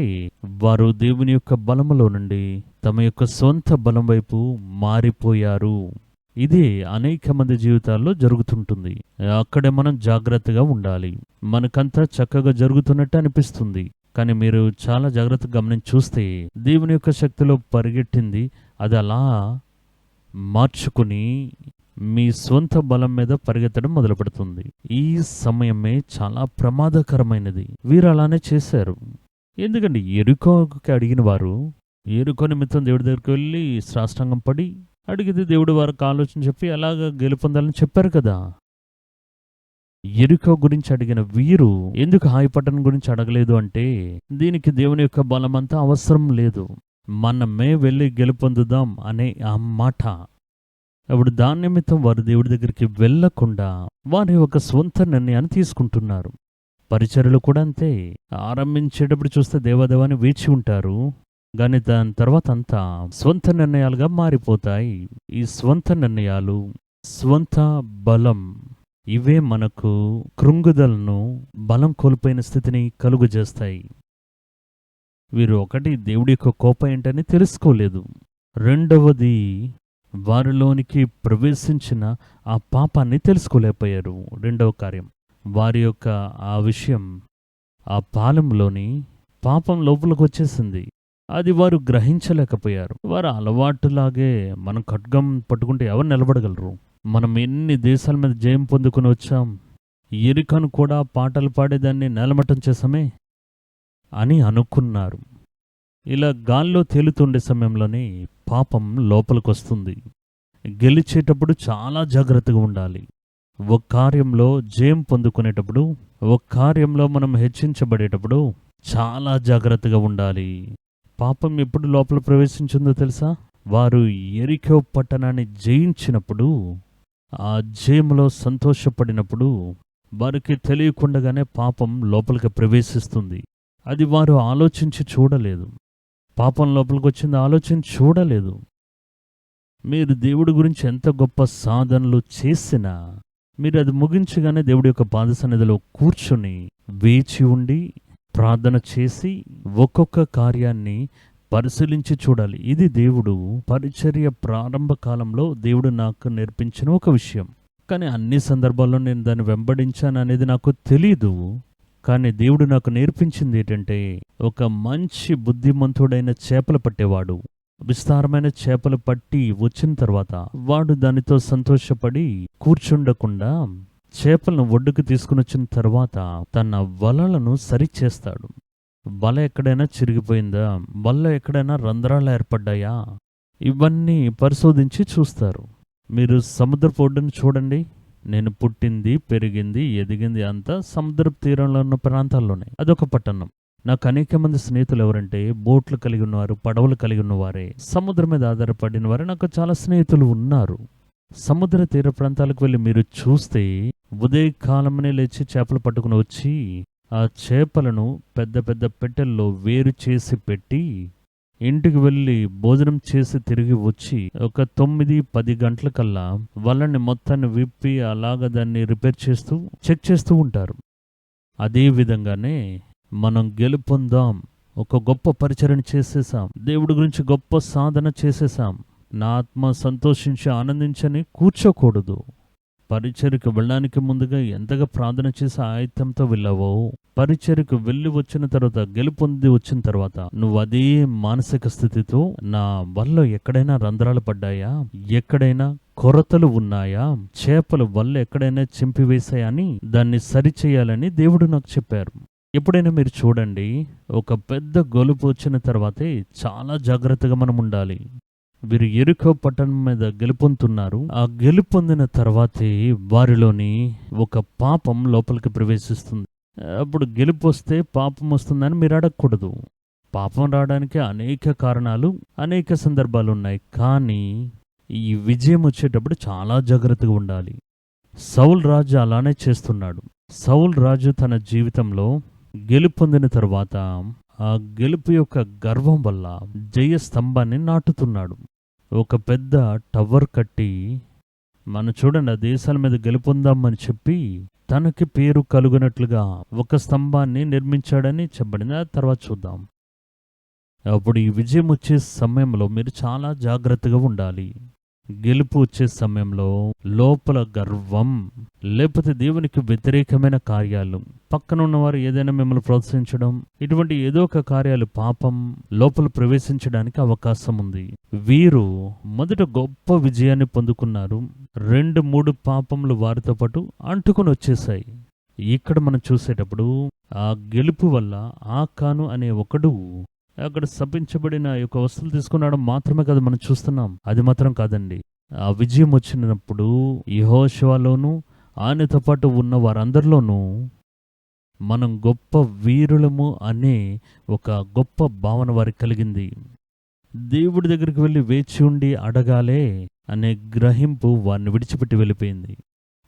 వారు దేవుని యొక్క బలములో నుండి తమ యొక్క సొంత బలం వైపు మారిపోయారు. ఇదే అనేక మంది జీవితాల్లో జరుగుతుంటుంది. అక్కడే మనం జాగ్రత్తగా ఉండాలి. మనకంతా చక్కగా జరుగుతున్నట్టు అనిపిస్తుంది, కానీ మీరు చాలా జాగ్రత్తగా గమనించి చూస్తే దేవుని యొక్క శక్తిలో పరిగెట్టింది అది అలా మార్చుకుని మీ సొంత బలం మీద పరిగెత్తడం మొదలు పెడుతుంది. ఈ సమయమే చాలా ప్రమాదకరమైనది. వీరు అలానే చేశారు. ఎందుకంటే యెరికోకి అడిగిన వారు యెరికో నిమిత్తం దేవుడి దగ్గరికి వెళ్ళి సాష్టాంగం పడి అడిగితే దేవుడు వారికి ఆలోచన చెప్పి అలాగా గెలుపొందాలని చెప్పారు కదా. యెరికో గురించి అడిగిన వీరు ఎందుకు హాయి పట్టణం గురించి అడగలేదు అంటే దీనికి దేవుని యొక్క బలం అంతా అవసరం లేదు, మనమే వెళ్ళి గెలుపొందుదాం అనే ఆ మాట. అప్పుడు దాని నిమిత్తం వారు దేవుడి దగ్గరికి వెళ్లకుండా వారి ఒక స్వంత నిర్ణయాన్ని తీసుకుంటున్నారు. పరిచర్యలు కూడా అంతే. ఆరంభించేటప్పుడు చూస్తే దేవాదేవాన్ని వేచి ఉంటారు, కానీ దాని తర్వాత అంతా స్వంత నిర్ణయాలుగా మారిపోతాయి. ఈ స్వంత నిర్ణయాలు, స్వంత బలం ఇవే మనకు కృంగుదలను, బలం కోల్పోయిన స్థితిని కలుగజేస్తాయి. వీరు ఒకటి దేవుడి యొక్క కోపం ఏంటని తెలుసుకోలేదు, రెండవది వారిలోనికి ప్రవేశించిన ఆ పాపాన్ని తెలుసుకోలేకపోయారు. రెండవ కార్యం, వారి యొక్క ఆ విషయం, ఆ పాలెంలోని పాపం లోపలికి వచ్చేసింది, అది వారు గ్రహించలేకపోయారు. వారు అలవాటులాగే మనం ఖడ్గం పట్టుకుంటే ఎవరు నిలబడగలరు, మనం ఎన్ని దేశాల మీద జయం పొందుకుని వచ్చాం, యెరికోను కూడా పాటలు పాడేదాన్ని నేలమట్టం చేసామే అని అనుకున్నారు. ఇలా గాల్లో తేలుతుండే సమయంలోనే పాపం లోపలికొస్తుంది. గెలిచేటప్పుడు చాలా జాగ్రత్తగా ఉండాలి. ఒక కార్యంలో జయం పొందుకునేటప్పుడు, ఒక కార్యంలో మనం హెచ్చించబడేటప్పుడు చాలా జాగ్రత్తగా ఉండాలి. పాపం ఎప్పుడు లోపల ప్రవేశించిందో తెలుసా? వారు యెరికో పట్టణాన్ని జయించినప్పుడు, ఆ జయములో సంతోషపడినప్పుడు వారికి తెలియకుండానే పాపం లోపలికి ప్రవేశిస్తుంది. అది వారు ఆలోచించి చూడలేదు. పాపం లోపలికి వచ్చింది ఆలోచించి చూడలేదు. మీరు దేవుడి గురించి ఎంత గొప్ప సాధనలు చేసినా మీరు అది ముగించగానే దేవుడి యొక్క పాద సన్నిధిలో కూర్చొని వేచి ఉండి ప్రార్థన చేసి ఒక్కొక్క కార్యాన్ని పరిశీలించి చూడాలి. ఇది దేవుడు పరిచర్య ప్రారంభ కాలంలో దేవుడు నాకు నేర్పించిన ఒక విషయం. కానీ అన్ని సందర్భాల్లో నేను దాన్ని వెంబడించాను అనేది నాకు తెలీదు. కానీ దేవుడు నాకు నేర్పించింది ఏంటంటే, ఒక మంచి బుద్ధిమంతుడైన చేపలు పట్టేవాడు విస్తారమైన చేపలు పట్టి వచ్చిన తర్వాత వాడు దానితో సంతోషపడి కూర్చుండకుండా చేపలను ఒడ్డుకు తీసుకుని వచ్చిన తర్వాత తన వలలను సరిచేస్తాడు. వల ఎక్కడైనా చిరిగిపోయిందా, వల ఎక్కడైనా రంధ్రాలు ఏర్పడ్డాయా, ఇవన్నీ పరిశోధించి చూస్తారు. మీరు సముద్రపు ఒడ్డును చూడండి. నేను పుట్టింది, పెరిగింది, ఎదిగింది అంతా సముద్రపు తీరంలో ఉన్న ప్రాంతాల్లోనే. అదొక పట్టణం. నాకు అనేక మంది స్నేహితులు ఎవరంటే బోట్లు కలిగి ఉన్నవారు, పడవలు కలిగి ఉన్నవారే, సముద్రం మీద ఆధారపడిన వారే నాకు చాలా స్నేహితులు ఉన్నారు. సముద్ర తీర ప్రాంతాలకు వెళ్ళి మీరు చూస్తే ఉదయకాలమనే లేచి చేపలు పట్టుకుని వచ్చి ఆ చేపలను పెద్ద పెద్ద పెట్టెల్లో వేరు చేసి పెట్టి ఇంటికి వెళ్ళి భోజనం చేసి తిరిగి వచ్చి ఒక 9-10 గంటల కల్లా వలని మొత్తాన్ని విప్పి అలాగ దాన్ని రిపేర్ చేస్తూ చెక్ చేస్తూ ఉంటారు. అదే విధంగానే మనం గెలుపొందాం, ఒక గొప్ప పరిచరణ చేసేసాం, దేవుడి గురించి గొప్ప సాధన చేసేసాం, నా ఆత్మ సంతోషించి ఆనందించని కూర్చోకూడదు. పరిచర్యకు వెళ్ళడానికి ముందుగా ఎంతగా ప్రార్థన చేసి ఆయత్తంతో వెళ్ళావో, పరిచర్యకు వెళ్ళి వచ్చిన తర్వాత, గెలుపొంది వచ్చిన తర్వాత, నువ్వు అదే మానసిక స్థితితో నా వల్ల ఎక్కడైనా రంధ్రాలు పడ్డాయా, ఎక్కడైనా కొరతలు ఉన్నాయా, చేపలు వల్ల ఎక్కడైనా చింపివేశాయా అని దాన్ని సరిచేయాలని దేవుడు నాకు చెప్పారు. ఎప్పుడైనా మీరు చూడండి, ఒక పెద్ద గొలుపు వచ్చిన తర్వాతే చాలా జాగ్రత్తగా మనం ఉండాలి. వీరు యెరికో పట్టణం మీద గెలుపొందుతున్నారు. ఆ గెలుపొందిన తర్వాతే వారిలోని ఒక పాపం లోపలికి ప్రవేశిస్తుంది. అప్పుడు గెలుపు వస్తే పాపం వస్తుందని మీరు అడగకూడదు. పాపం రావడానికి అనేక కారణాలు, అనేక సందర్భాలు ఉన్నాయి. కానీ ఈ విజయం వచ్చేటప్పుడు చాలా జాగ్రత్తగా ఉండాలి. సౌలు రాజు అలానే చేస్తున్నాడు. సౌలు రాజు తన జీవితంలో గెలుపొందిన తర్వాత ఆ గెలుపు యొక్క గర్వం వల్ల జయ స్తంభాన్ని నాటుతున్నాడు. ఒక పెద్ద టవర్ కట్టి, మనం చూడండి, ఆ దేశాల మీద గెలుపొందామని చెప్పి తనకి పేరు కలుగునట్లుగా ఒక స్తంభాన్ని నిర్మించాడని చెప్పబడింది. ఆ తర్వాత చూద్దాం. అప్పుడు ఈ విజయం వచ్చే సమయంలో మీరు చాలా జాగ్రత్తగా ఉండాలి. గెలుపు వచ్చే సమయంలో లోపల గర్వం, లేకపోతే దేవునికి వ్యతిరేకమైన కార్యాలు, పక్కన ఉన్నవారు ఏదైనా మిమ్మల్ని ప్రోత్సహించడం, ఇటువంటి ఏదో ఒక కార్యాలు, పాపం లోపల ప్రవేశించడానికి అవకాశం ఉంది. వీరు మొదట గొప్ప విజయాన్ని పొందుకున్నారు. 2-3 పాపములు వారితో పాటు అంటుకొని వచ్చేసాయి. ఇక్కడ మనం చూసేటప్పుడు ఆ గెలుపు వల్ల ఆకాను అనే ఒకడు అక్కడ శపించబడిన యొక్క వస్తువులు తీసుకున్నాడు మాత్రమే కాదు మనం చూస్తున్నాం. అది మాత్రం కాదండి. ఆ విజయం వచ్చినప్పుడు యెహోషువలోను ఆయనతో పాటు ఉన్న వారందరిలోనూ మనం గొప్ప వీరులము అనే ఒక గొప్ప భావన వారికి కలిగింది. దేవుడి దగ్గరికి వెళ్ళి వేచి ఉండి అడగాలే అనే గ్రహింపు వారిని విడిచిపెట్టి వెళ్ళిపోయింది.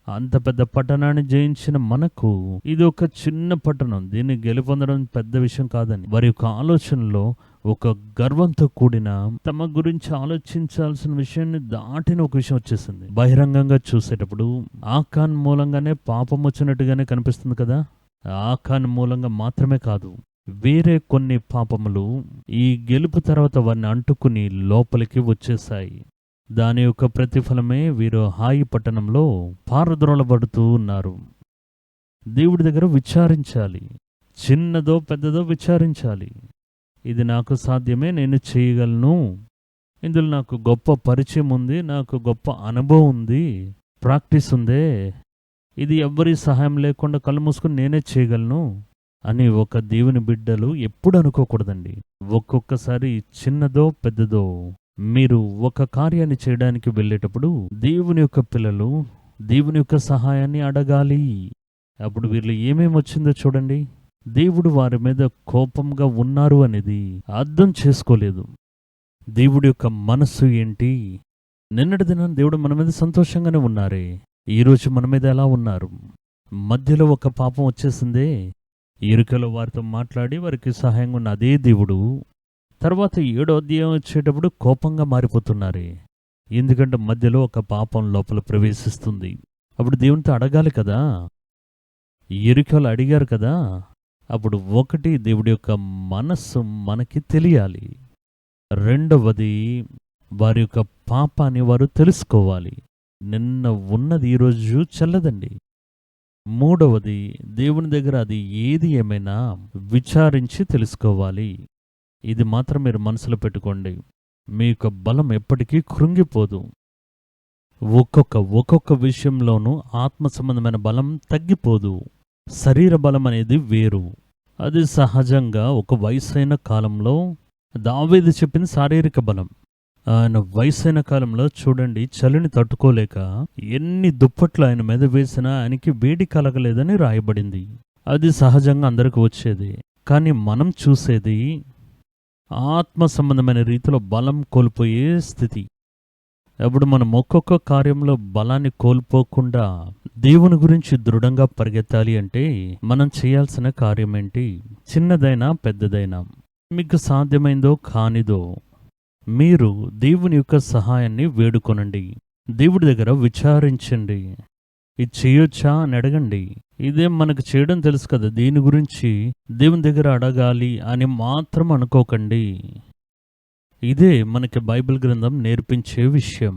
అంత పెద్ద పట్టణాన్ని జయించిన మనకు ఇది ఒక చిన్న పట్టణం, దీన్ని గెలుపొందడం పెద్ద విషయం కాదని వారి యొక్క ఆలోచనలో ఒక గర్వంతో కూడిన, తమ గురించి ఆలోచించాల్సిన విషయాన్ని దాటిన ఒక విషయం వచ్చేసింది. బహిరంగంగా చూసేటప్పుడు ఆకాన్ మూలంగానే పాపం వచ్చినట్టుగానే కనిపిస్తుంది కదా. ఆకాన్ మూలంగా మాత్రమే కాదు, వేరే కొన్ని పాపములు ఈ గెలుపు తర్వాత వారిని అంటుకుని లోపలికి వచ్చేసాయి. దాని యొక్క ప్రతిఫలమే వీరు హాయి పట్టణంలో పారద్రోలబడుతూ ఉన్నారు. దేవుడి దగ్గర విచారించాలి. చిన్నదో పెద్దదో విచారించాలి. ఇది నాకు సాధ్యమే, నేను చేయగలను, ఇందులో నాకు గొప్ప పరిచయం ఉంది, నాకు గొప్ప అనుభవం ఉంది, ప్రాక్టీస్ ఉందే, ఇది ఎవ్వరి సహాయం లేకుండా కళ్ళు మూసుకుని నేనే చేయగలను అని ఒక దేవుని బిడ్డలు ఎప్పుడు అనుకోకూడదండి. ఒక్కొక్కసారి చిన్నదో పెద్దదో మీరు ఒక కార్యాన్ని చేయడానికి వెళ్ళేటప్పుడు దేవుని యొక్క పిల్లలు దేవుని యొక్క సహాయాన్ని అడగాలి. అప్పుడు వీళ్ళు ఏమేమి వచ్చిందో చూడండి. దేవుడు వారి మీద కోపంగా ఉన్నారు అనేది అర్థం చేసుకోలేదు. దేవుడి యొక్క మనస్సు ఏంటి? నిన్నటి దినాన్ని దేవుడు మన మీద సంతోషంగానే ఉన్నారే, ఈరోజు మన మీద ఎలా ఉన్నారు? మధ్యలో ఒక పాపం వచ్చేసిందే, ఎరుకలో వారితో మాట్లాడి వారికి సహాయంగా ఉన్న అదే దేవుడు తర్వాత 7వ అధ్యాయం వచ్చేటప్పుడు కోపంగా మారిపోతున్నారే, ఎందుకంటే మధ్యలో ఒక పాపం లోపల ప్రవేశిస్తుంది. అప్పుడు దేవునితో అడగాలి కదా. యెరికోలు అడిగారు కదా. అప్పుడు ఒకటి, దేవుడి యొక్క మనస్సు మనకి తెలియాలి. రెండవది, వారి యొక్క పాపాన్ని వారు తెలుసుకోవాలి. నిన్న ఉన్నది ఈరోజు చెల్లదండి. మూడవది, దేవుని దగ్గర అది ఏది ఏమైనా విచారించి తెలుసుకోవాలి. ఇది మాత్రం మీరు మనసులో పెట్టుకోండి. మీ యొక్క బలం ఎప్పటికీ కృంగిపోదు. ఒక్కొక్క విషయంలోనూ ఆత్మ సంబంధమైన బలం తగ్గిపోదు. శరీర బలం అనేది వేరు. అది సహజంగా ఒక వయసైన కాలంలో దావీదు చెప్పింది శారీరక బలం. ఆయన వయసైన కాలంలో చూడండి, చలిని తట్టుకోలేక ఎన్ని దుప్పట్లు ఆయన మీద వేసినా ఆయనకి వేడి కలగలేదని రాయబడింది. అది సహజంగా అందరికి వచ్చేది. కానీ మనం చూసేది ఆత్మ సంబంధమైన రీతిలో బలం కోల్పోయే స్థితి. అప్పుడు మనం ఒక్కొక్క కార్యంలో బలాన్ని కోల్పోకుండా దేవుని గురించి దృఢంగా పరిగెత్తాలి అంటే మనం చేయాల్సిన కార్యం ఏంటి? చిన్నదైనా పెద్దదైనా, మీకు సాధ్యమైందో కానిదో, మీరు దేవుని యొక్క సహాయాన్ని వేడుకొనండి. దేవుడి దగ్గర విచారించండి. ఇది చేయొచ్చా అని అడగండి. ఇదేం మనకు చేయడం తెలుసు కదా, దీని గురించి దేవుని దగ్గర అడగాలి అని మాత్రం అనుకోకండి. ఇదే మనకి బైబిల్ గ్రంథం నేర్పించే విషయం.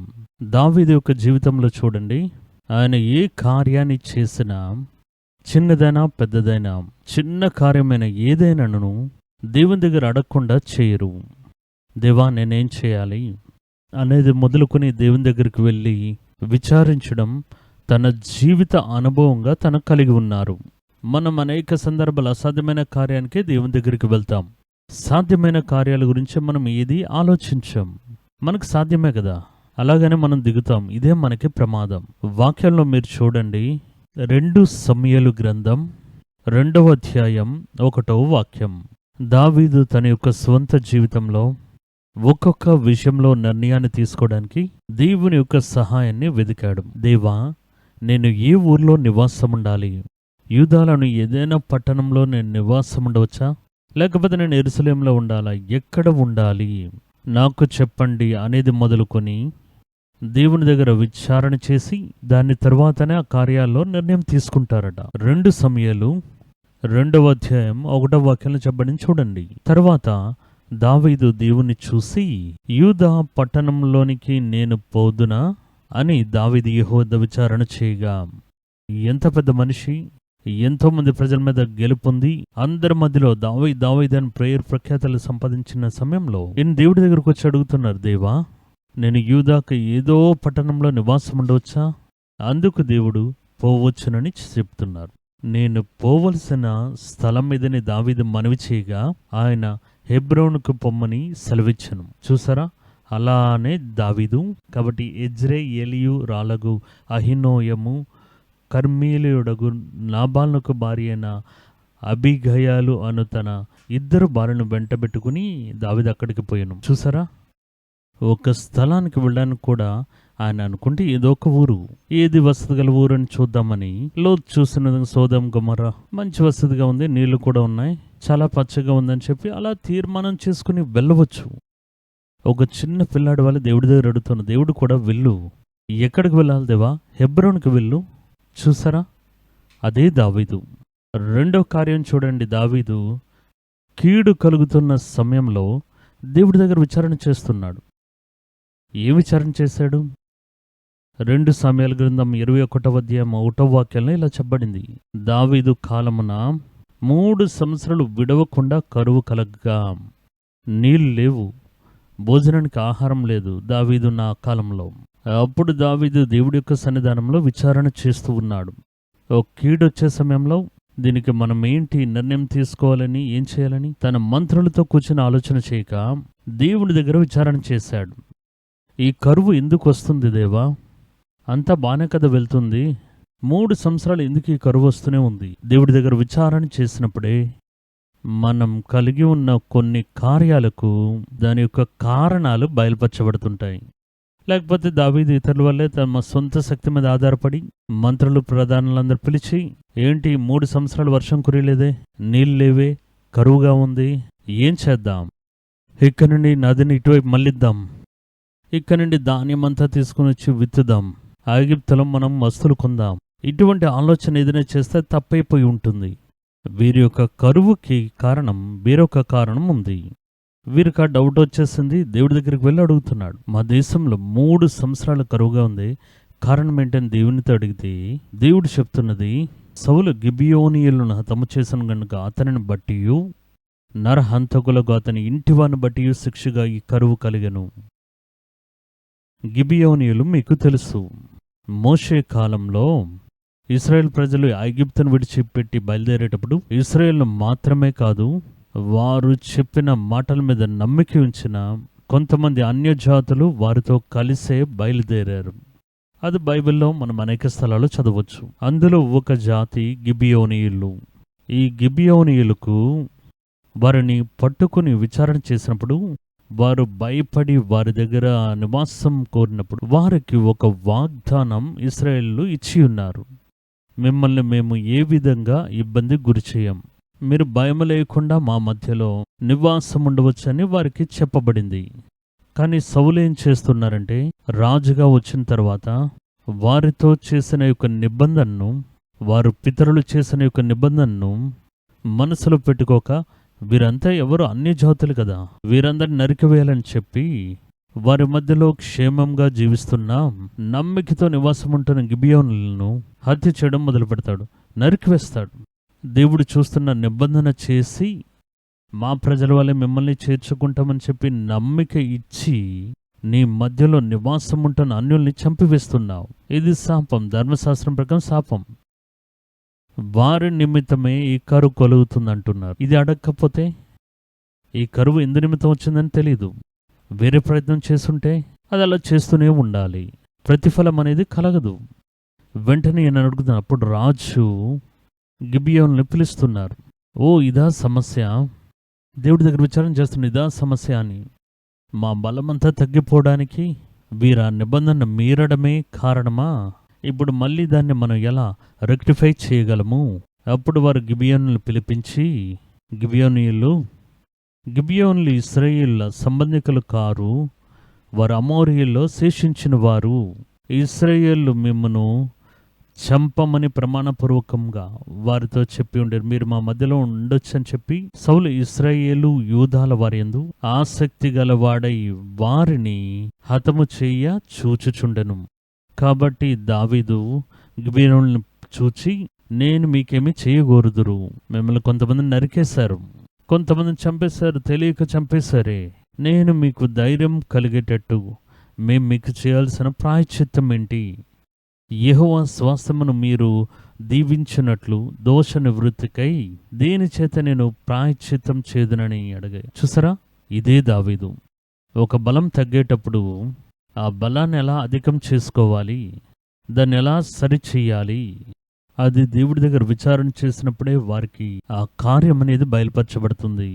దావీదు యొక్క జీవితంలో చూడండి, ఆయన ఏ కార్యాన్ని చేసినా, చిన్నదైనా పెద్దదైనా, చిన్న కార్యమైన ఏదైనాను దేవుని దగ్గర అడగకుండా చేయరు. దేవా నేనేం చేయాలి అనేది మొదలుకొని దేవుని దగ్గరికి వెళ్ళి విచారించడం తన జీవిత అనుభవంగా తను కలిగి ఉన్నారు. మనం అనేక సందర్భాలు అసాధ్యమైన కార్యానికే దేవుని దగ్గరికి వెళ్తాం. సాధ్యమైన కార్యాల గురించి మనం ఏది ఆలోచించాం. మనకు సాధ్యమే కదా, అలాగనే మనం దిగుతాం. ఇదే మనకి ప్రమాదం. వాక్యంలో మీరు చూడండి, 2 సమూయేలు గ్రంథం 2వ అధ్యాయం 1వ వాక్యం. దావీదు తన యొక్క స్వంత జీవితంలో ఒక్కొక్క విషయంలో నిర్ణయాన్ని తీసుకోవడానికి దేవుని యొక్క సహాయాన్ని వెదికాడు. దేవా నేను ఏ ఊర్లో నివాసం ఉండాలి? యూదాలోని ఏదైనా పట్టణంలో నేను నివాసం ఉండవచ్చా? లేకపోతే నేను యెరూషలేములో ఉండాలా? ఎక్కడ ఉండాలి నాకు చెప్పండి అనేది మొదలుకొని దేవుని దగ్గర విచారణ చేసి దాని తర్వాతనే ఆ కార్యాల్లో నిర్ణయం తీసుకుంటారట. 2 సమూయేలు 2వ అధ్యాయం 1వ వాక్యంలో చెప్పబడింది చూడండి. తర్వాత దావీదు దేవుని చూసి, యూదా పట్టణంలోనికి నేను పోదునా అని దావీదు యెహోవా వద్ద విచారణ చేయగా, ఎంత పెద్ద మనిషి, ఎంతో మంది ప్రజల మీద గెలుపొంది అందరి మధ్యలో దావీదు అని ప్రేయర్ ప్రఖ్యాతలు సంపాదించిన సమయంలో ఈయన దేవుడి దగ్గరకు వచ్చి అడుగుతున్నారు, దేవా నేను యూదాకు ఏదో పట్టణంలో నివాసం ఉండవచ్చా? అందుకు దేవుడు పోవచ్చునని చెప్తున్నారు. నేను పోవలసిన స్థలం మీదని దావీదు మనవి చేయగా ఆయన హెబ్రోనుకు పొమ్మని సెలవిచ్చను. చూసారా, అలానే దావీదు. కాబట్టి యెజ్రెయేలీయు రాలగు అహినోయము కర్మేలీయుడగు నాబాలుకు భార్య అయిన అబీగయలు అను తన 2 భార్యను వెంటబెట్టుకుని దావీదు అక్కడికి పోయాను. చూసారా, ఒక స్థలానికి వెళ్ళడానికి కూడా ఆయన అనుకుంటే ఏదో ఒక ఊరు, ఏది వసతి గల ఊరు అని చూద్దామని లోతు చూసిన సోదొమ గొమొర్రా మంచి వసతిగా ఉంది, నీళ్లు కూడా ఉన్నాయి, చాలా పచ్చగా ఉందని చెప్పి అలా తీర్మానం చేసుకుని వెళ్ళవచ్చు. ఒక చిన్న పిల్లాడి వాళ్ళు దేవుడి దగ్గర అడుగుతున్న, దేవుడు కూడా వెళ్ళు. ఎక్కడికి వెళ్ళాలి దేవా? హెబ్రోనుకి వెళ్ళు. చూసారా, అదే దావీదు. 2వ కార్యం చూడండి, దావీదు కీడు కలుగుతున్న సమయంలో దేవుడి దగ్గర విచారణ చేస్తున్నాడు. ఏ విచారణ చేశాడు? 2 సమూయేలు గ్రంథం 21వ అధ్యాయం 1వ వాక్యంలో ఇలా చెప్పబడింది, దావీదు కాలమున 3 సంవత్సరాలు విడవకుండా కరువు కలగ్గా, నీళ్ళు లేవు, భోజనానికి ఆహారం లేదు దావీదు నా కాలంలో. అప్పుడు దావీదు దేవుడి యొక్క సన్నిధానంలో విచారణ చేస్తూ ఉన్నాడు. ఒక కీడు వచ్చే సమయంలో దీనికి మనం ఏంటి నిర్ణయం తీసుకోవాలని, ఏం చేయాలని తన మంత్రులతో కూర్చొని ఆలోచన చేయక దేవుడి దగ్గర విచారణ చేశాడు. ఈ కరువు ఎందుకు వస్తుంది దేవా? అంతా బానే కదా వెళ్తుంది, 3 సంవత్సరాలు ఎందుకు ఈ కరువు వస్తూనే ఉంది? దేవుడి దగ్గర విచారణ చేసినప్పుడే మనం కలిగి ఉన్న కొన్ని కార్యాలకు దాని యొక్క కారణాలు బయలుపరచబడుతుంటాయి. లేకపోతే దావీదు ఇతరుల వల్లే తమ సొంత శక్తి మీద ఆధారపడి మంత్రులు ప్రధానులందరూ పిలిచి, ఏంటి 3 సంవత్సరాలు వర్షం కురియలేదే, నీళ్ళు లేవే, కరువుగా ఉంది, ఏం చేద్దాం? ఇక్కడ నుండి నదిని ఇటువైపు మళ్ళిద్దాం, ఇక్కడ నుండి ధాన్యమంతా తీసుకుని వచ్చి విత్తుదాం, ఐగుప్తులో మనం వస్తువులు కొందాం. ఇటువంటి ఆలోచన ఏదైనా చేస్తే తప్పైపోయి ఉంటుంది. వీరి యొక్క కరువుకి కారణం వేరొక కారణం ఉంది. వీరికి ఆ డౌట్ వచ్చేసింది, దేవుడి దగ్గరికి వెళ్ళి అడుగుతున్నాడు, మా దేశంలో 3 సంవత్సరాల కరువుగా ఉంది, కారణం ఏంటని దేవునితో అడిగితే దేవుడు చెప్తున్నది, సౌలు గిబియోనీయులను హతము చేసిన గనుక అతనిని బట్టి నరహంతకులకు అతని ఇంటివాని బట్టి శిక్షగా ఈ కరువు కలిగెను. గిబియోనీయులు మీకు తెలుసు, మోషే కాలంలో ఇశ్రాయేల్ ప్రజలు ఐగుప్తును విడిచిపెట్టి బయలుదేరేటప్పుడు ఇశ్రాయేల్ను మాత్రమే కాదు, వారు చెప్పిన మాటల మీద నమ్మిక ఉంచిన కొంతమంది అన్యజాతులు వారితో కలిసే బయలుదేరారు. అది బైబిల్లో మనం అనేక స్థలాల్లో చదవచ్చు. అందులో ఒక జాతి గిబియోనీయులు. ఈ గిబియోనీయులకు వారిని పట్టుకుని విచారణ చేసినప్పుడు వారు భయపడి వారి దగ్గర నివాసం కోరినప్పుడు వారికి ఒక వాగ్దానం ఇశ్రాయేలు ఇచ్చి ఉన్నారు, మిమ్మల్ని మేము ఏ విధంగా ఇబ్బంది గురి చేయం, మీరు భయం లేకుండా మా మధ్యలో నివాసం ఉండవచ్చని వారికి చెప్పబడింది. కానీ సౌలు ఏం చేస్తున్నారంటే, రాజుగా వచ్చిన తర్వాత వారితో చేసిన యొక్క నిబంధనను, వారు పితరులు చేసిన యొక్క నిబంధనను మనసులో పెట్టుకోక, వీరంతా ఎవరు అన్యజాతులు కదా, వీరందరిని నరికివేయాలని చెప్పి వారి మధ్యలో క్షేమంగా జీవిస్తున్న నమ్మికతో నివాసం ఉంటున్న గిబియోనులను హత్య చేయడం మొదలు పెడతాడు, నరికివేస్తాడు. దేవుడు చూస్తున్న నిబంధన చేసి మా ప్రజల వల్లే మిమ్మల్ని చేర్చుకుంటామని చెప్పి నమ్మిక ఇచ్చి నీ మధ్యలో నివాసం ఉంటున్న అన్యుల్ని చంపివేస్తున్నావు. ఇది శాపం, ధర్మశాస్త్రం ప్రకారం శాపం. వారి నిమిత్తమే ఈ కరువు కలుగుతుందంటున్నారు. ఇది అడగకపోతే ఈ కరువు ఎందు నిమిత్తం వచ్చిందని తెలీదు. వేరే ప్రయత్నం చేస్తుంటే అది అలా చేస్తూనే ఉండాలి, ప్రతిఫలం అనేది కలగదు. వెంటనే నేను అడుగుతాను, అప్పుడు రాజు గిబియోనుని పిలుస్తున్నారు. ఓ ఇదా సమస్య, దేవుడి దగ్గర విచారణ చేస్తున్న ఇదా సమస్య అని. మా బలమంతా తగ్గిపోవడానికి వీరా నిబంధన మీరడమే కారణమా? ఇప్పుడు మళ్ళీ దాన్ని మనం ఎలా రెక్టిఫై చేయగలము? అప్పుడు వారు గిబియోనులు పిలిపించి, గిబియోనులు ఇశ్రాయేళ్ల సంబంధికులు కారు, వారు అమోరీయుల్లో శేషించిన వారు. ఇశ్రాయేళ్లు మిమ్మను చంపమని ప్రమాణపూర్వకంగా వారితో చెప్పి ఉండేరు. మీరు మా మధ్యలో ఉండొచ్చు అని చెప్పి సౌలు ఇశ్రాయేలు యూదాల వారియందు ఆసక్తి గలవాడై వారిని హతము చెయ్య చూచుచుండెను. కాబట్టి దావీదు గిబియోనులను చూచి, నేను మీకేమీ చేయగోరుదురు. మిమ్మల్ని కొంతమంది నరికేశారు, కొంతమందిని చంపేశారు, తెలియక చంపేశారే. నేను మీకు ధైర్యం కలిగేటట్టు మేము మీకు చేయాల్సిన ప్రాయశ్చిత్తం ఏంటి? యెహోవా స్వాస్థ్యమును మీరు దీవించినట్లు దోష నివృత్తికై దేని చేత నేను ప్రాయశ్చిత్తం చేదునని అడిగాయి. చూసారా, ఇదే దావీదు. ఒక బలం తగ్గేటప్పుడు ఆ బలాన్ని ఎలా అధికం చేసుకోవాలి, దాన్ని ఎలా సరిచెయ్యాలి, అది దేవుడి దగ్గర విచారణ చేసినప్పుడే వారికి ఆ కార్యం అనేది బయలుపరచబడుతుంది.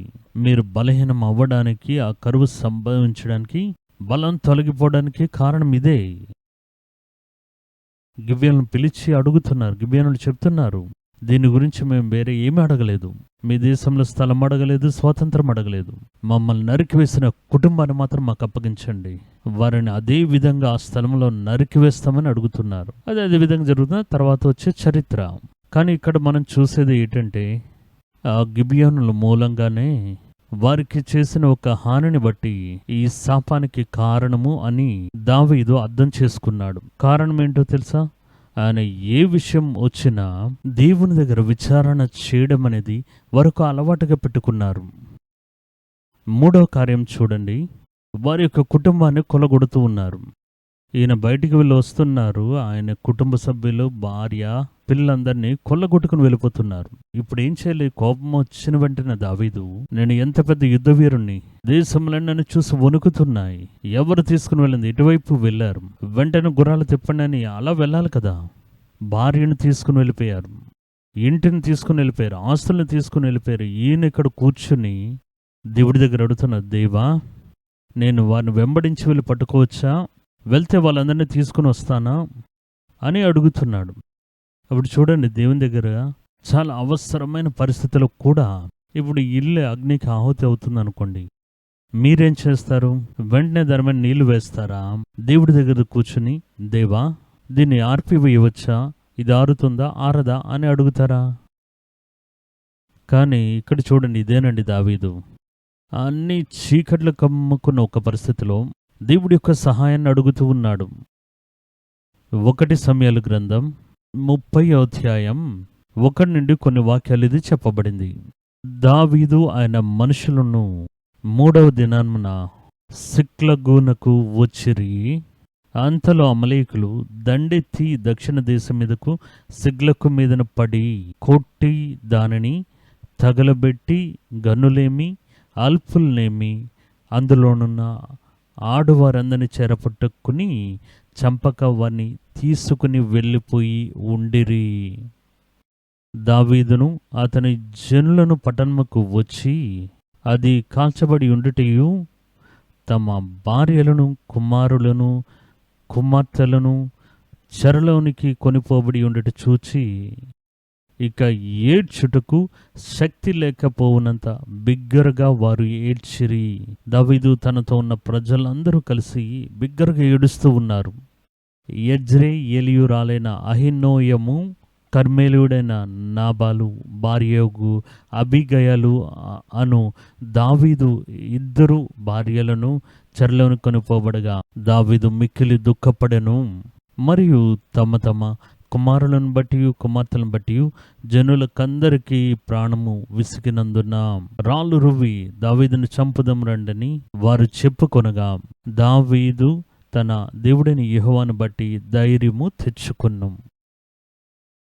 మీరు బలహీనం అవ్వడానికి, ఆ కరువు సంభవించడానికి, బలం తొలగిపోవడానికి కారణం ఇదే. గిబియోనులను పిలిచి అడుగుతున్నారు. గిబియోనులు చెప్తున్నారు, దీని గురించి మేము వేరే ఏమీ అడగలేదు, మీ దేశంలో స్థలం అడగలేదు, స్వాతంత్రం అడగలేదు, మమ్మల్ని నరికివేసిన కుటుంబాన్ని మాత్రం మాకు అప్పగించండి. వారిని అదే విధంగా ఆ స్థలంలో నరికివేస్తామని అడుగుతున్నారు. అదే విధంగా జరుగుతున్న తర్వాత వచ్చే చరిత్ర. కానీ ఇక్కడ మనం చూసేది ఏంటంటే, ఆ గిబియోనుల మూలంగానే వారికి చేసిన ఒక హానిని బట్టి ఈ శాపానికి కారణము అని దావీదు అర్థం చేసుకున్నాడు. కారణం ఏంటో తెలుసా? ఆయన ఏ విషయం వచ్చినా దేవుని దగ్గర విచారణ చేయడం అనేది వారికి అలవాటుగా పెట్టుకున్నారు. మూడో కార్యం చూడండి, వారి యొక్క కుటుంబాన్ని కొలగొడుతూ ఉన్నారు. ఈయన బయటికి వెళ్ళి వస్తున్నారు, ఆయన కుటుంబ సభ్యులు, భార్య, పిల్లలందరినీ కొల్లగొట్టుకుని వెళ్ళిపోతున్నారు. ఇప్పుడు ఏం చేయాలి? కోపం వచ్చిన వెంటనే దావీదు, నేను ఎంత పెద్ద యుద్ధ వీరుణ్ణి, దేశంలో నన్ను చూసి వణుకుతున్నాయి, ఎవరు తీసుకుని వెళ్ళింది? ఇటువైపు వెళ్ళారు, వెంటనే గుర్రాలు తిప్పండి అని అలా వెళ్ళాలి కదా. భార్యను తీసుకుని వెళ్ళిపోయారు, ఇంటిని తీసుకుని వెళ్ళిపోయారు, ఆస్తులను తీసుకుని వెళ్ళిపోయారు. ఈయన ఇక్కడ కూర్చుని దేవుడి దగ్గర అడుగుతున్నారు, దేవా నేను వారిని వెంబడించి వెళ్ళి పట్టుకోవచ్చా? వెళ్తే వాళ్ళందరినీ తీసుకుని వస్తానా అని అడుగుతున్నాడు. అప్పుడు చూడండి, దేవుని దగ్గర చాలా అవసరమైన పరిస్థితుల్లో కూడా ఇప్పుడు ఇల్లు అగ్నికి ఆహుతి అవుతుంది అనుకోండి, మీరేం చేస్తారు? వెంటనే దాని మీద నీళ్లు వేస్తారా? దేవుడి దగ్గర కూర్చుని, దేవా దీన్ని ఆర్పివేయవచ్చా, ఇది ఆరుతుందా ఆరదా అని అడుగుతారా? కానీ ఇక్కడ చూడండి, ఇదేనండి దావీదు. అన్ని చీకట్లు కమ్ముకున్న ఒక పరిస్థితిలో దేవుడి యొక్క సహాయాన్ని అడుగుతూ ఉన్నాడు. 1 సమూయేలు గ్రంథం 30వ అధ్యాయం 1 నుండి కొన్ని వాక్యాలు ఇది చెప్పబడింది. దావీదు ఆయన మనుషులను 3వ దినాన సిక్లగునకు వచ్చిరి. అంతలో అమలేకులు దండెత్తి దక్షిణ దేశం మీదకు సిగ్లకు మీదన పడి కొట్టి దానిని తగలబెట్టి గనులేమి అల్పులనేమి అందులోనున్న ఆడువారందరినీ చెరపట్టుకుని చంపక వారిని తీసుకుని వెళ్ళిపోయి ఉండిరి. దావీదును అతని జనులను పట్టణముకు వచ్చి అది కాల్చబడి ఉండుటయు, తమ భార్యలను, కుమారులను, కుమార్తెలను చెరలోనికి కొనిపోబడి ఉండట చూచి ఇక ఏడ్చుటకు శక్తి లేకపోవునంత బిగ్గరగా వారు ఏడ్చిరి. దావీదు తనతో ఉన్న ప్రజలందరూ కలిసి బిగ్గరగా ఏడుస్తూ ఉన్నారు. యెజ్రెయేలీయురాలైన అహినోయము కర్మేలుడైన నాబాలు భార్యగు అబీగయలు అను దావీదు ఇద్దరు భార్యలను చెరలోని కొనిపోబడగా దావీదు మిక్కిలి దుఃఖపడెను. మరియు తమ తమ కుమారులను బట్టి కుమార్తెలను బట్టి జనులకందరికీ ప్రాణము విసిగినందున రాళ్ళు రువ్వి దావీదును చంపుదం రండని వారు చెప్పుకొనగా దావీదు తన దేవుడైన యెహోవాను బట్టి ధైర్యము తెచ్చుకున్నాం.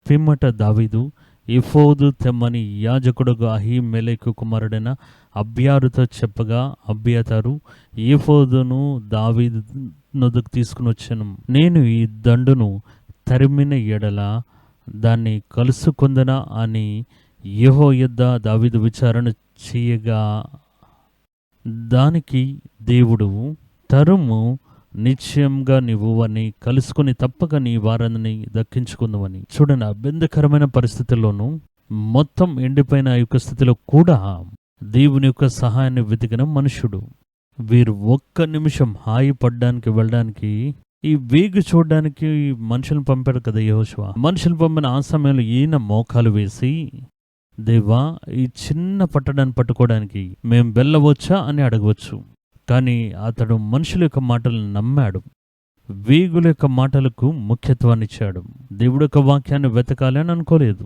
పిమ్మట దావీదు ఎఫోదు తెమ్మని యాజకుడుగు అహీమెలెకు కుమారుడైన అబ్యారుతో చెప్పగా అబ్యాతారు ఎఫోదును దావీదు నొద్దకు తీసుకుని వచ్చాను. నేను ఈ దండును తరిమిన ఎడల దాన్ని కలుసుకుందనా అని యెహోవా యొద్ద దావీదు విచారణ చేయగా దానికి దేవుడు తరుము నిశ్చయంగా నీవు వారిని కలుసుకుని తప్పక నీ వారిని దక్కించుకుందామని. చూడండి, అభ్యంతరకరమైన పరిస్థితుల్లోనూ మొత్తం ఎండిపోయిన ఆ యొక్క స్థితిలో కూడా దేవుని యొక్క సహాయాన్ని వెతికిన మనుషుడు. వీరు ఒక్క నిమిషం హాయి పడ్డానికి వెళ్ళడానికి ఈ వేగు చూడడానికి మనుషులను పంపాడు కదా యెహోషువ. మనుషులు పంపిన ఆ సమయంలో ఈయన మోకాలు వేసి, దేవా ఈ చిన్న పట్టడాన్ని పట్టుకోవడానికి మేము వెళ్ళవచ్చా అని అడగవచ్చు. కానీ అతడు మనుషుల యొక్క మాటలను నమ్మాడు, వేగుల యొక్క మాటలకు ముఖ్యత్వాన్ని ఇచ్చాడు. దేవుడి యొక్క వాక్యాన్ని వెతకాలి అని అనుకోలేదు.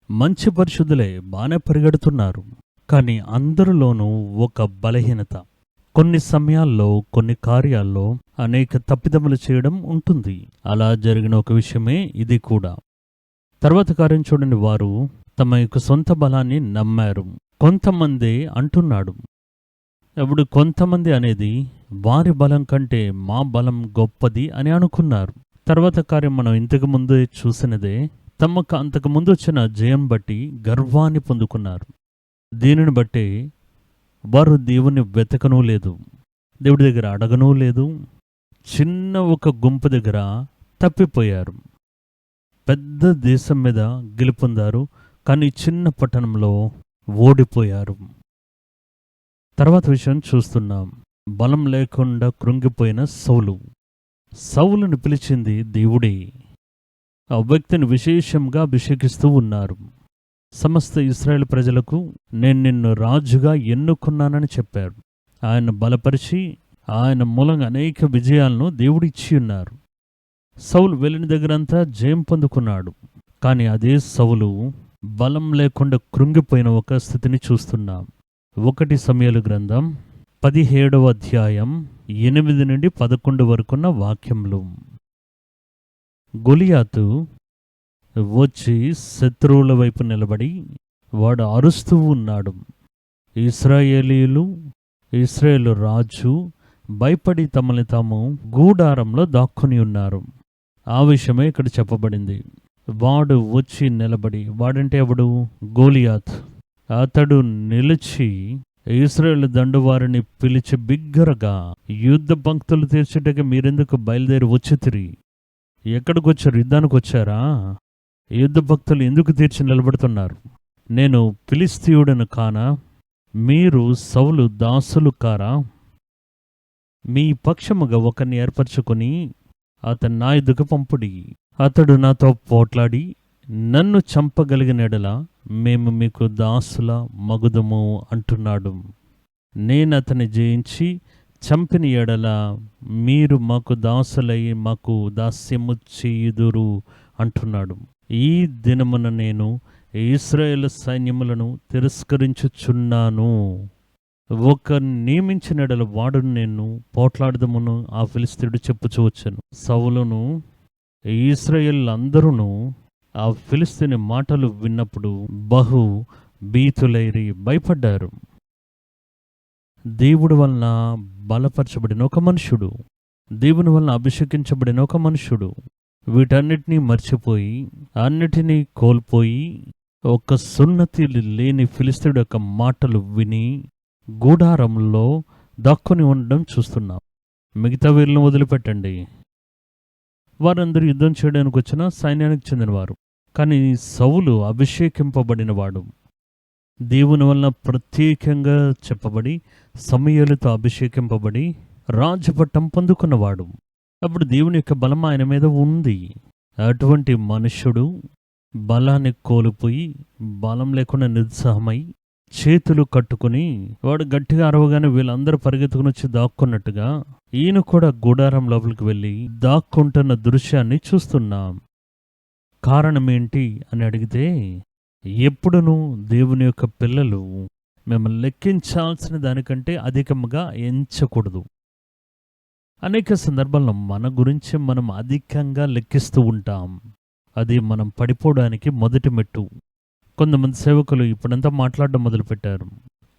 మంచి పరిశుద్ధులే బాగానే పరిగెడుతున్నారు, కానీ అందరిలోనూ ఒక బలహీనత. కొన్ని సమయాల్లో కొన్ని కార్యాల్లో అనేక తప్పిదములు చేయడం ఉంటుంది. అలా జరిగిన ఒక విషయమే ఇది కూడా. తర్వాత కార్యం చూడండి, వారు తమ యొక్క సొంత బలాన్ని నమ్మారు. కొంతమంది అంటున్నాడు, ఇప్పుడు కొంతమంది అనేది వారి బలం కంటే మా బలం గొప్పది అని అనుకున్నారు. తర్వాత కార్యం మనం ఇంతకు ముందు చూసినదే. తమకు అంతకు ముందు వచ్చిన జయం బట్టి గర్వాన్ని పొందుకున్నారు. దీనిని బట్టి వారు దేవుని వెతకనూ లేదు, దేవుడి దగ్గర అడగనూ లేదు. చిన్న ఒక గుంపు దగ్గర తప్పిపోయారు. పెద్ద దేశం మీద గెలుపొందారు, కానీ చిన్న పట్టణంలో ఓడిపోయారు. తర్వాత విషయం చూస్తున్నాం. బలం లేకుండా కృంగిపోయిన సౌలును పిలిచింది దేవుడే. ఆ వ్యక్తిని విశేషంగా అభిషేకిస్తూ ఉన్నారు. సమస్త ఇశ్రాయేలు ప్రజలకు నేను నిన్ను రాజుగా ఎన్నుకున్నానని చెప్పారు. ఆయన బలపరిచి ఆయన మూలంగా అనేక విజయాలను దేవుడు ఇచ్చి ఉన్నారు. సౌలు వెళ్ళిన దగ్గరంతా జయం పొందుకున్నాడు. కానీ అదే సౌలు బలం లేకుండా కృంగిపోయిన ఒక స్థితిని చూస్తున్నాం. 1 సమూయేలు గ్రంథం 17వ అధ్యాయం 8 నుండి 11 వరకున్న వాక్యములు. గొలియాతు వచ్చి శత్రువుల వైపు నిలబడి వాడు అరుస్తూ ఉన్నాడు. ఇశ్రాయేలు రాజు భయపడి తమని తాము గూడారంలో దాక్కుని ఉన్నారు. ఆ విషయమే ఇక్కడ చెప్పబడింది. వాడు వచ్చి నిలబడి, వాడంటే ఎవడు? గోలియాత్. అతడు నిలిచి ఇశ్రాయేలు దండువారిని పిలిచి బిగ్గరగా, యుద్ధ పంక్తులు తీర్చుటకి మీరెందుకు బయలుదేరి వచ్చితిరి? ఎక్కడికి వచ్చారు? యుద్ధానికి వచ్చారా? యుద్ధ భక్తులు ఎందుకు తీర్చి నిలబడుతున్నారు? నేను ఫిలిష్తీయుడను కానా? మీరు సౌలు దాసులు కారా? మీ పక్షముగా ఒకరిని ఏర్పరచుకొని అతని నా ఎదుగు పంపుడి. అతడు నాతో పోట్లాడి నన్ను చంపగలిగిన ఎడల మేము మీకు దాసుల మగుదము అంటున్నాడు. నేను అతన్ని జయించి చంపిన ఎడల మీరు మాకు దాసులై మాకు దాస్యము చేయుదురు అంటున్నాడు. ఈ దినమున నేను ఇశ్రాయేలు సైన్యములను తిరస్కరించుచున్నాను. ఒక నియమించిన ఎడల వాడును నేను పోట్లాడదమును ఆ ఫిలిష్తీయుడు చెప్పుచూ వచ్చాను. సౌలును ఇశ్రాయేలులందరూ ఆ ఫిలిష్తీయుని మాటలు విన్నప్పుడు బహు భీతులైరి భయపడ్డారు. దేవుడి వలన బలపరచబడిన ఒక మనుషుడు, దేవుని వలన అభిషేకించబడిన ఒక మనుషుడు వీటన్నిటినీ మర్చిపోయి, అన్నిటినీ కోల్పోయి, ఒక సున్నతి లేని ఫిలిష్తీయుడి యొక్క మాటలు విని గూడారంలో దాక్కుని ఉండడం చూస్తున్నాం. మిగతా వీళ్ళని వదిలిపెట్టండి, వారందరూ యుద్ధం చేయడానికి వచ్చిన సైన్యానికి చెందినవారు. కానీ సౌలు అభిషేకింపబడినవాడు, దేవుని వలన ప్రత్యేకంగా చెప్పబడి సమూయేలుతో అభిషేకింపబడి రాజపట్టం పొందుకున్నవాడు. అప్పుడు దేవుని యొక్క బలం ఆయన మీద ఉంది. అటువంటి మనుష్యుడు బలాన్ని కోల్పోయి బలం లేకుండా నిరుత్సాహమై చేతులు కట్టుకుని వాడు గట్టిగా అరవగానే వీళ్ళందరూ పరిగెత్తుకుని వచ్చి దాక్కున్నట్టుగా ఈయన కూడా గుడారం లోపలికి వెళ్ళి దాక్కుంటున్న దృశ్యాన్ని చూస్తున్నాం. కారణం ఏంటి అని అడిగితే, ఎప్పుడునూ దేవుని యొక్క పిల్లలు మేము లెక్కించాల్సిన దానికంటే అధికంగా ఎంచకూడదు. అనేక సందర్భాల్లో మన గురించి మనం అధికంగా లెక్కిస్తూ ఉంటాం. అది మనం పడిపోవడానికి మొదటి మెట్టు. కొంతమంది సేవకులు ఇప్పుడంతా మాట్లాడడం మొదలుపెట్టారు.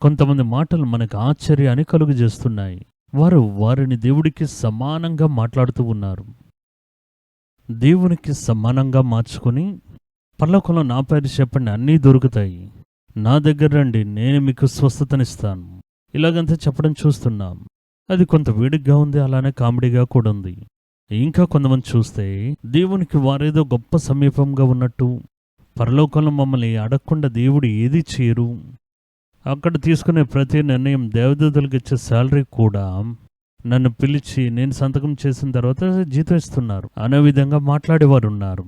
కొంతమంది మాటలు మనకు ఆశ్చర్యాన్ని కలుగజేస్తున్నాయి. వారు వారిని దేవుడికి సమానంగా మాట్లాడుతూ ఉన్నారు. దేవునికి సమానంగా మార్చుకుని పరలోకంలో నా పేరు చెప్పండి, అన్నీ దొరుకుతాయి, నా దగ్గర రండి, నేను మీకు స్వస్థతనిస్తాను, ఇలాగంతా చెప్పడం చూస్తున్నాం. అది కొంత వేడిగ్గా ఉంది, అలానే కామెడీగా కూడా ఉంది. ఇంకా కొంతమంది చూస్తే దేవునికి వారేదో గొప్ప సమీపంగా ఉన్నట్టు, పరలోకంలో మమ్మల్ని అడగకుండా దేవుడు ఏది చేయరు, అక్కడ తీసుకునే ప్రతి నిర్ణయం దేవదూతలకు ఇచ్చే శాలరీ కూడా నన్ను పిలిచి నేను సంతకం చేసిన తర్వాత జీతం ఇస్తున్నారు అనే విధంగా మాట్లాడేవారు ఉన్నారు.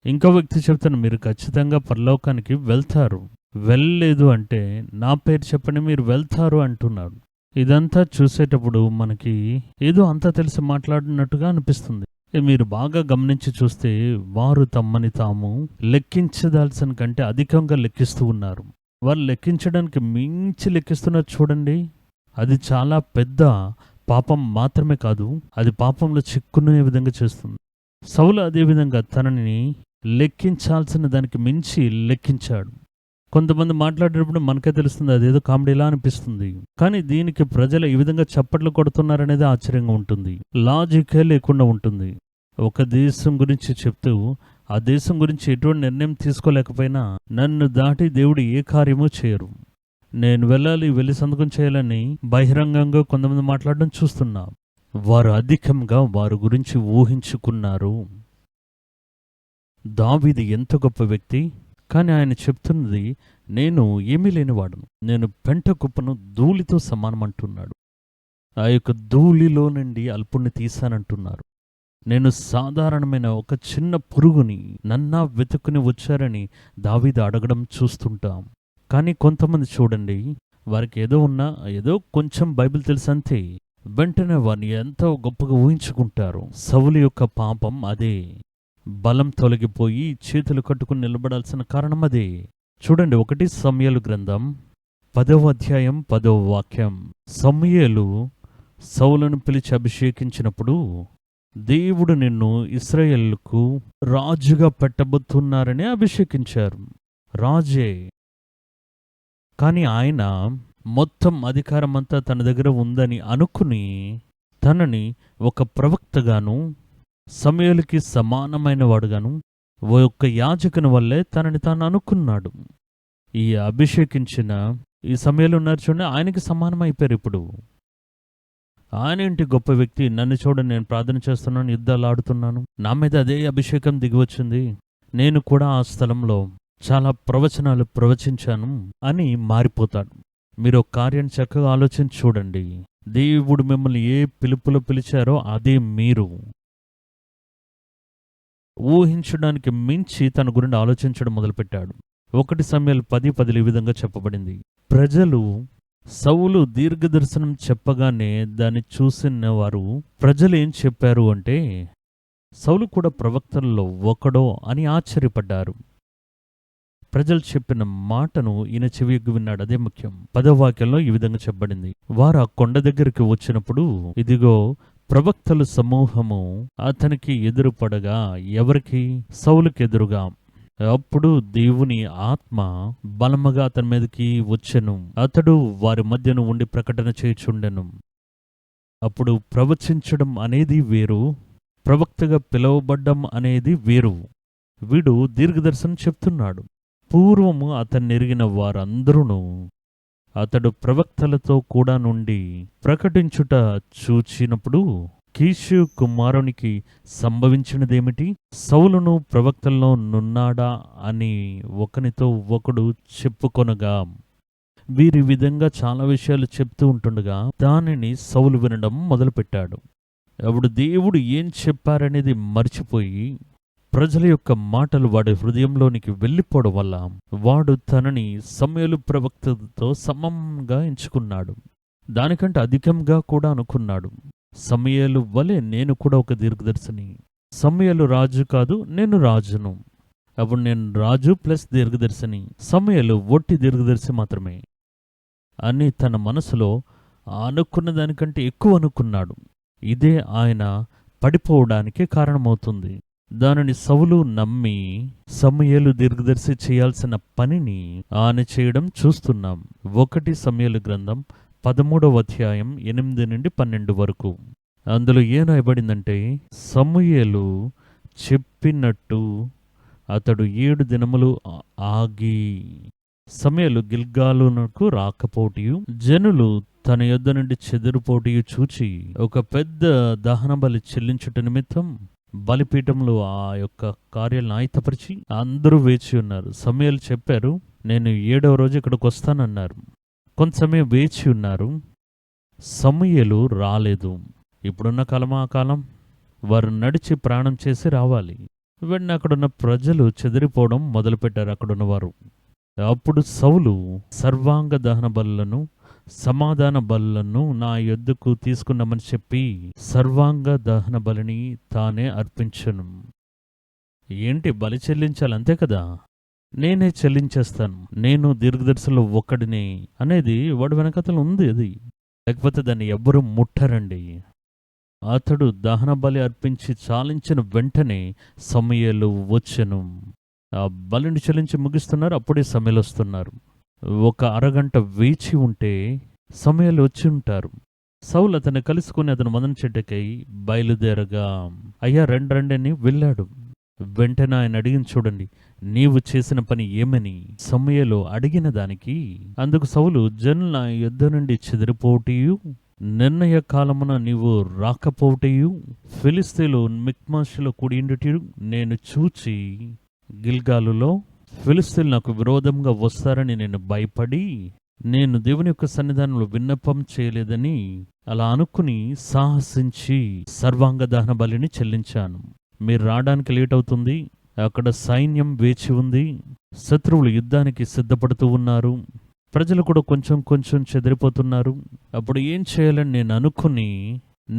ఇంకో వ్యక్తి చెప్తాను, మీరు ఖచ్చితంగా పరలోకానికి వెళ్తారు, వెళ్ళలేదు అంటే నా పేరు చెప్పండి మీరు వెళ్తారు అంటున్నాడు. ఇదంతా చూసేటప్పుడు మనకి ఏదో అంతా తెలిసి మాట్లాడినట్టుగా అనిపిస్తుంది. మీరు బాగా గమనించి చూస్తే వారు తమ్మని తాము లెక్కించదాల్సిన కంటే అధికంగా లెక్కిస్తూ ఉన్నారు. వారు లెక్కించడానికి మించి లెక్కిస్తున్నారు చూడండి. అది చాలా పెద్ద పాపం మాత్రమే కాదు, అది పాపంలో చిక్కునే విధంగా చేస్తుంది. సౌలు అదేవిధంగా తనని లెక్కించాల్సిన దానికి మించి లెక్కించాడు. కొంతమంది మాట్లాడేటప్పుడు మనకే తెలుస్తుంది అదేదో కామెడీలా అనిపిస్తుంది, కానీ దీనికి ప్రజలు ఈ విధంగా చప్పట్లు కొడుతున్నారనేది ఆశ్చర్యంగా ఉంటుంది. లాజికే లేకుండా ఉంటుంది. ఒక దేశం గురించి చెప్తూ ఆ దేశం గురించి ఎటువంటి నిర్ణయం తీసుకోలేకపోయినా నన్ను దాటి దేవుడు ఏ కార్యమూ చేయరు, నేను వెళ్ళి సంతకం చేయాలని బహిరంగంగా కొంతమంది మాట్లాడడం చూస్తున్నా. వారు అధికంగా వారి గురించి ఊహించుకున్నారు. దావీదు ఎంత గొప్ప వ్యక్తి, కానీ ఆయన చెప్తున్నది నేను ఏమీ లేనివాడును, నేను పెంట కుప్పను ధూళితో సమానమంటున్నాడు. ఆ యొక్క ధూళిలో నుండి అల్పుణ్ణి తీశానంటున్నారు. నేను సాధారణమైన ఒక చిన్న పురుగుని నన్నా వెతుక్కుని వచ్చారని దావీదు అడగడం చూస్తుంటాం. కానీ కొంతమంది చూడండి, వారికి ఏదో ఉన్నా ఏదో కొంచెం బైబిల్ తెలుసంతే వెంటనే వారిని ఎంతో గొప్పగా ఊహించుకుంటారు. సౌలు యొక్క పాపం అదే. బలం తొలగిపోయి చేతులు కట్టుకుని నిలబడాల్సిన కారణం అదే. చూడండి 1 సమూయేలు గ్రంథం 10వ అధ్యాయం 10వ వాక్యం. సమూయేలు సౌలును పిలిచి అభిషేకించినప్పుడు, దేవుడు నిన్ను ఇశ్రాయేలుకు రాజుగా పెట్టబోతున్నారని అభిషేకించారు. రాజే, కానీ ఆయన మొత్తం అధికారం అంతా తన దగ్గర ఉందని అనుకుని తనని ఒక ప్రవక్తగాను సమూయేలుకి సమానమైన వాడుగాను ఒక యాజకుని వల్లే తనని తాను అనుకున్నాడు. ఈ అభిషేకించిన ఈ సమూయేలు ఉన్నారు చూడండి, ఆయనకి సమానమైపోయారు. ఇప్పుడు ఆయన ఏంటి గొప్ప వ్యక్తి, నన్ను చూడండి నేను ప్రార్థన చేస్తున్నాను, యుద్ధాలు ఆడుతున్నాను, నా మీద అదే అభిషేకం దిగివచ్చింది, నేను కూడా ఆ స్థలంలో చాలా ప్రవచనాలు ప్రవచించాను అని మారిపోతాడు. మీరు ఒక కార్యాన్ని చక్కగా ఆలోచించి చూడండి. దేవుడు మిమ్మల్ని ఏ పిలుపులో పిలిచారో అదే మీరు. ఊహించడానికి మించి తన గురించి ఆలోచించడం మొదలుపెట్టాడు. 1 సమూయేలు 10:10 ఈ విధంగా చెప్పబడింది. ప్రజలు సౌలు దీర్ఘదర్శనం చెప్పగానే దాన్ని చూసిన వారు ప్రజలు ఏం చెప్పారు అంటే, సౌలు కూడా ప్రవక్తలలో ఒకడో అని ఆశ్చర్యపడ్డారు. ప్రజలు చెప్పిన మాటను ఈయన చెవియొగ్గి విన్నాడు, అదే ముఖ్యం. 10వ వాక్యంలో ఈ విధంగా చెప్పబడింది, వారు ఆ కొండ దగ్గరికి వచ్చినప్పుడు ఇదిగో ప్రవక్తల సమూహము అతనికి ఎదురుపడగా, ఎవరికి? సౌలుకి ఎదురుగా. అప్పుడు దేవుని ఆత్మ బలముగా అతని మీదకి వచ్చెను, అతడు వారి మధ్యను ఉండి ప్రకటన చేయుచుండెను. అప్పుడు ప్రవచించడం అనేది వేరు, ప్రవక్తగా పిలువబడ్డం అనేది వేరు. వీడు దీర్ఘదర్శనం చెప్తున్నాడు. పూర్వము అతన్ని ఎరిగిన వారందరూ అతడు ప్రవక్తలతో కూడా నుండి ప్రకటించుట చూచినప్పుడు, కీషు కుమారునికి సంభవించినదేమిటి? సౌలును ప్రవక్తల్లో నున్నాడా అని ఒకనితో ఒకడు చెప్పుకొనగా, వీరి విధంగా చాలా విషయాలు చెప్తూ ఉంటుండగా దానిని సౌలు వినడం మొదలుపెట్టాడు. అప్పుడు దేవుడు ఏం చెప్పారనేది మర్చిపోయి ప్రజల యొక్క మాటలు వాడి హృదయంలోనికి వెళ్ళిపోవడం వల్ల వాడు తనని సమూయేలు ప్రవక్తతో సమంగా ఎంచుకున్నాడు. దానికంటే అధికంగా కూడా అనుకున్నాడు. సమూయేలు వలె నేను కూడా ఒక దీర్ఘదర్శిని. సమూయేలు రాజు కాదు, నేను రాజును. అప్పుడు నేను రాజు ప్లస్ దీర్ఘదర్శిని, సమూయేలు ఒట్టి దీర్ఘదర్శి మాత్రమే అని తన మనసులో అనుకున్న దానికంటే ఎక్కువ అనుకున్నాడు. ఇదే ఆయన పడిపోవడానికి కారణమవుతుంది. దానిని సౌలు నమ్మి సమూయేలు దీర్ఘదర్శి చేయాల్సిన పనిని ఆయన చేయడం చూస్తున్నాం. 1 సమూయేలు గ్రంథం 13వ అధ్యాయం 8 నుండి 12 వరకు. అందులో ఏం రాయబడిందంటే, సమూయేలు చెప్పినట్టు అతడు 7 దినములు ఆగి సమూయేలు గిల్గాలునకు రాకపోటియు జనులు తన యొద్ద నుండి చెదిరిపోటియు చూచి ఒక పెద్ద దహన బలి చెల్లించుట నిమిత్తం బలిపీఠంలో ఆ యొక్క కార్యాలను ఆయుధపరిచి అందరూ వేచి ఉన్నారు. సమూయేలు చెప్పారు, నేను 7వ రోజు ఇక్కడికి వస్తానన్నారు. కొంత సమయం వేచి ఉన్నారు. సమూయేలు రాలేదు. ఇప్పుడున్న కాలం ఆ కాలం, వారు నడిచి ప్రాణం చేసి రావాలి. వెంటనే అక్కడున్న ప్రజలు చెదిరిపోవడం మొదలుపెట్టారు అక్కడున్నవారు. అప్పుడు సౌలు సర్వాంగ దహన బలులను సమాధాన బలులను నా యొద్దకు తీసుకున్నామని చెప్పి సర్వాంగ దహన బలిని తానే అర్పించను. ఏంటి, బలి చెల్లించాలి అంతే కదా, నేనే చెల్లించేస్తాను, నేను దీర్ఘదర్శిలో ఒక్కడిని అనేది వాడు వెనకతలు ఉంది. అది లేకపోతే దాన్ని ఎవ్వరూ ముట్టరండి. అతడు దహన బలి అర్పించి చాలించిన వెంటనే సమూయేలు వచ్చెను. ఆ బలిని చెల్లించి ముగిస్తున్నారు. అప్పుడే సమూయేలు వస్తున్నారు. ఒక అరగంట వేచి ఉంటే సమూయేలు వచ్చి ఉంటారు. సౌలు అతన్ని కలుసుకుని అతను మదన చెట్టుకై బయలుదేరగా, అయ్యా రండి అని వెళ్ళాడు. వెంటనే ఆయన అడిగింది చూడండి, నీవు చేసిన పని ఏమని సమూయేలు అడిగిన దానికి అందుకు సౌలు, జనులు నా యుద్ధ నుండి చెదిరిపోటియు నిర్ణయ కాలమున నీవు రాకపోవటయు ఫిలిస్తీన్లు మిక్మషులో కూడిండుటయు నేను చూచి గిల్గాలులో ఫిలిస్తీన్లు నాకు విరోధంగా వస్తారని నేను భయపడి నేను దేవుని యొక్క సన్నిధానంలో విన్నపం చేయలేదని అలా అనుకుని సాహసించి సర్వాంగ దహన బలిని చెల్లించాను. మీరు రావడానికి లేట్ అవుతుంది, అక్కడ సైన్యం వేచి ఉంది, శత్రువులు యుద్ధానికి సిద్ధపడుతూ ఉన్నారు, ప్రజలు కూడా కొంచెం కొంచెం చెదిరిపోతున్నారు. అప్పుడు ఏం చేయాలని నేను అనుకుని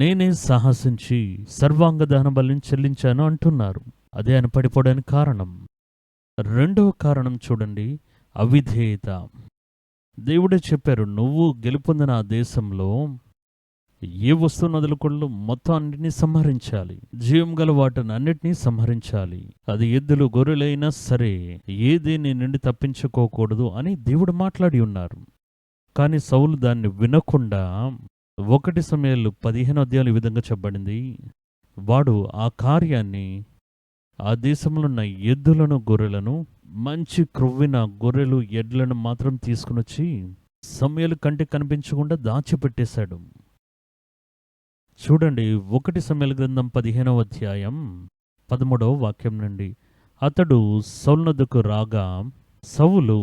నేనే సాహసించి సర్వాంగ దహన బలిని చెల్లించాను అంటున్నారు. అదే ఆయన పడిపోవడానికి కారణం. రెండవ కారణం చూడండి, అవిధేయత. దేవుడే చెప్పారు, నువ్వు గెలుపొందిన ఆ దేశంలో ఏ వస్తువును వదులుకోళ్ళు మొత్తం అన్నిటినీ సంహరించాలి, జీవం గల వాటిని అన్నిటినీ సంహరించాలి, అది ఎద్దులు గొర్రెలైనా సరే ఏది నీ నుండి తప్పించుకోకూడదు అని దేవుడు మాట్లాడి ఉన్నారు. కానీ సౌలు దాన్ని వినకుండా 1 సమూయేలు 15వ అధ్యాయంలో ఈ విధంగా చెప్పబడింది, వాడు ఆ కార్యాన్ని ఆ దేశంలో ఉన్న ఎద్దులను గొర్రెలను మంచి క్రొవ్విన గొర్రెలు ఎడ్లను మాత్రం తీసుకుని వచ్చి సమూయేలు కంటికి కనిపించకుండా దాచిపెట్టేశాడు. చూడండి 1 సమూయేలు గ్రంథం 15వ అధ్యాయం 13వ వాక్యం నుండి, అతడు సౌలు నొద్దకు రాగా సౌలు,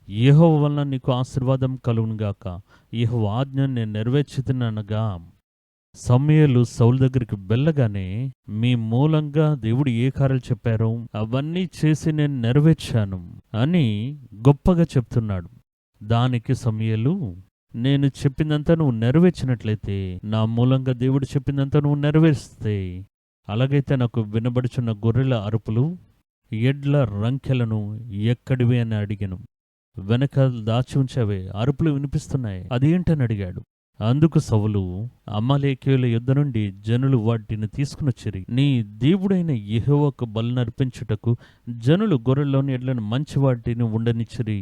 యెహోవా వలన నీకు ఆశీర్వాదం కలుగునుగాక, యెహోవా ఆజ్ఞను నేను నెరవేర్చుతున్నానగా. సమూయేలు సౌలు దగ్గరికి వెళ్ళగానే, మీ మూలంగా దేవుడు ఏ కార్యాలు చెప్పారో అవన్నీ చేసి నేను నెరవేర్చాను అని గొప్పగా చెప్తున్నాడు. దానికి సమూయేలు, నేను చెప్పిందంతా నువ్వు నెరవేర్చినట్లయితే, నా మూలంగా దేవుడు చెప్పిందంతా నువ్వు నెరవేర్స్తే, అలాగైతే నాకు వినబడుచున్న గొర్రెల అరుపులు ఎడ్ల రంకెలను ఎక్కడివి అని అడిగాను. వెనక దాచి ఉంచావే, అరుపులు వినిపిస్తున్నాయి, అదేంటని అడిగాడు. అందుకు సౌలు, అమాలేకీయుల యుద్ధ నుండి జనులు వాటిని తీసుకునొచ్చిరి, నీ దేవుడైన యెహోవాకు బలునర్పించుటకు జనులు గొర్రెల్లోని ఎడ్లను మంచి వాటిని ఉండనిచ్చిరి.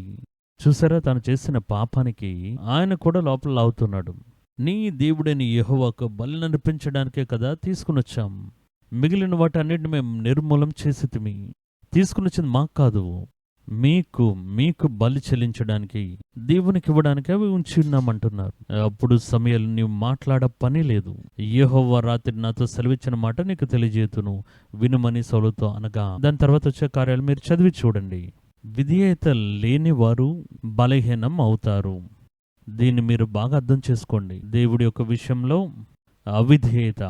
చూసారా, తాను చేసిన పాపానికి ఆయన కూడా లోపల లాగుతున్నాడు. నీ దేవుడైన యెహోవాకు బలునర్పించడానికే కదా తీసుకునొచ్చాం, మిగిలిన వాటి అన్నిటిని మేము నిర్మూలం చేసితిమి, తీసుకునొచ్చింది మాకు కాదు, మీకు బలి చెల్లించడానికి దేవునికి ఇవ్వడానికి అవి ఉంచి ఉన్నామంటున్నారు. అప్పుడు సమూయేలు, నీవు మాట్లాడ పని లేదు, యెహోవా రాత్రి నాతో సెలవిచ్చిన మాట నీకు తెలియజేతును వినుమని సౌలుతో అనగా, దాని తర్వాత వచ్చే కార్యాలు మీరు చదివి చూడండి. విధేయత లేని వారు బలహీనం అవుతారు. దీన్ని మీరు బాగా అర్థం చేసుకోండి. దేవుడి యొక్క విషయంలో అవిధేయత.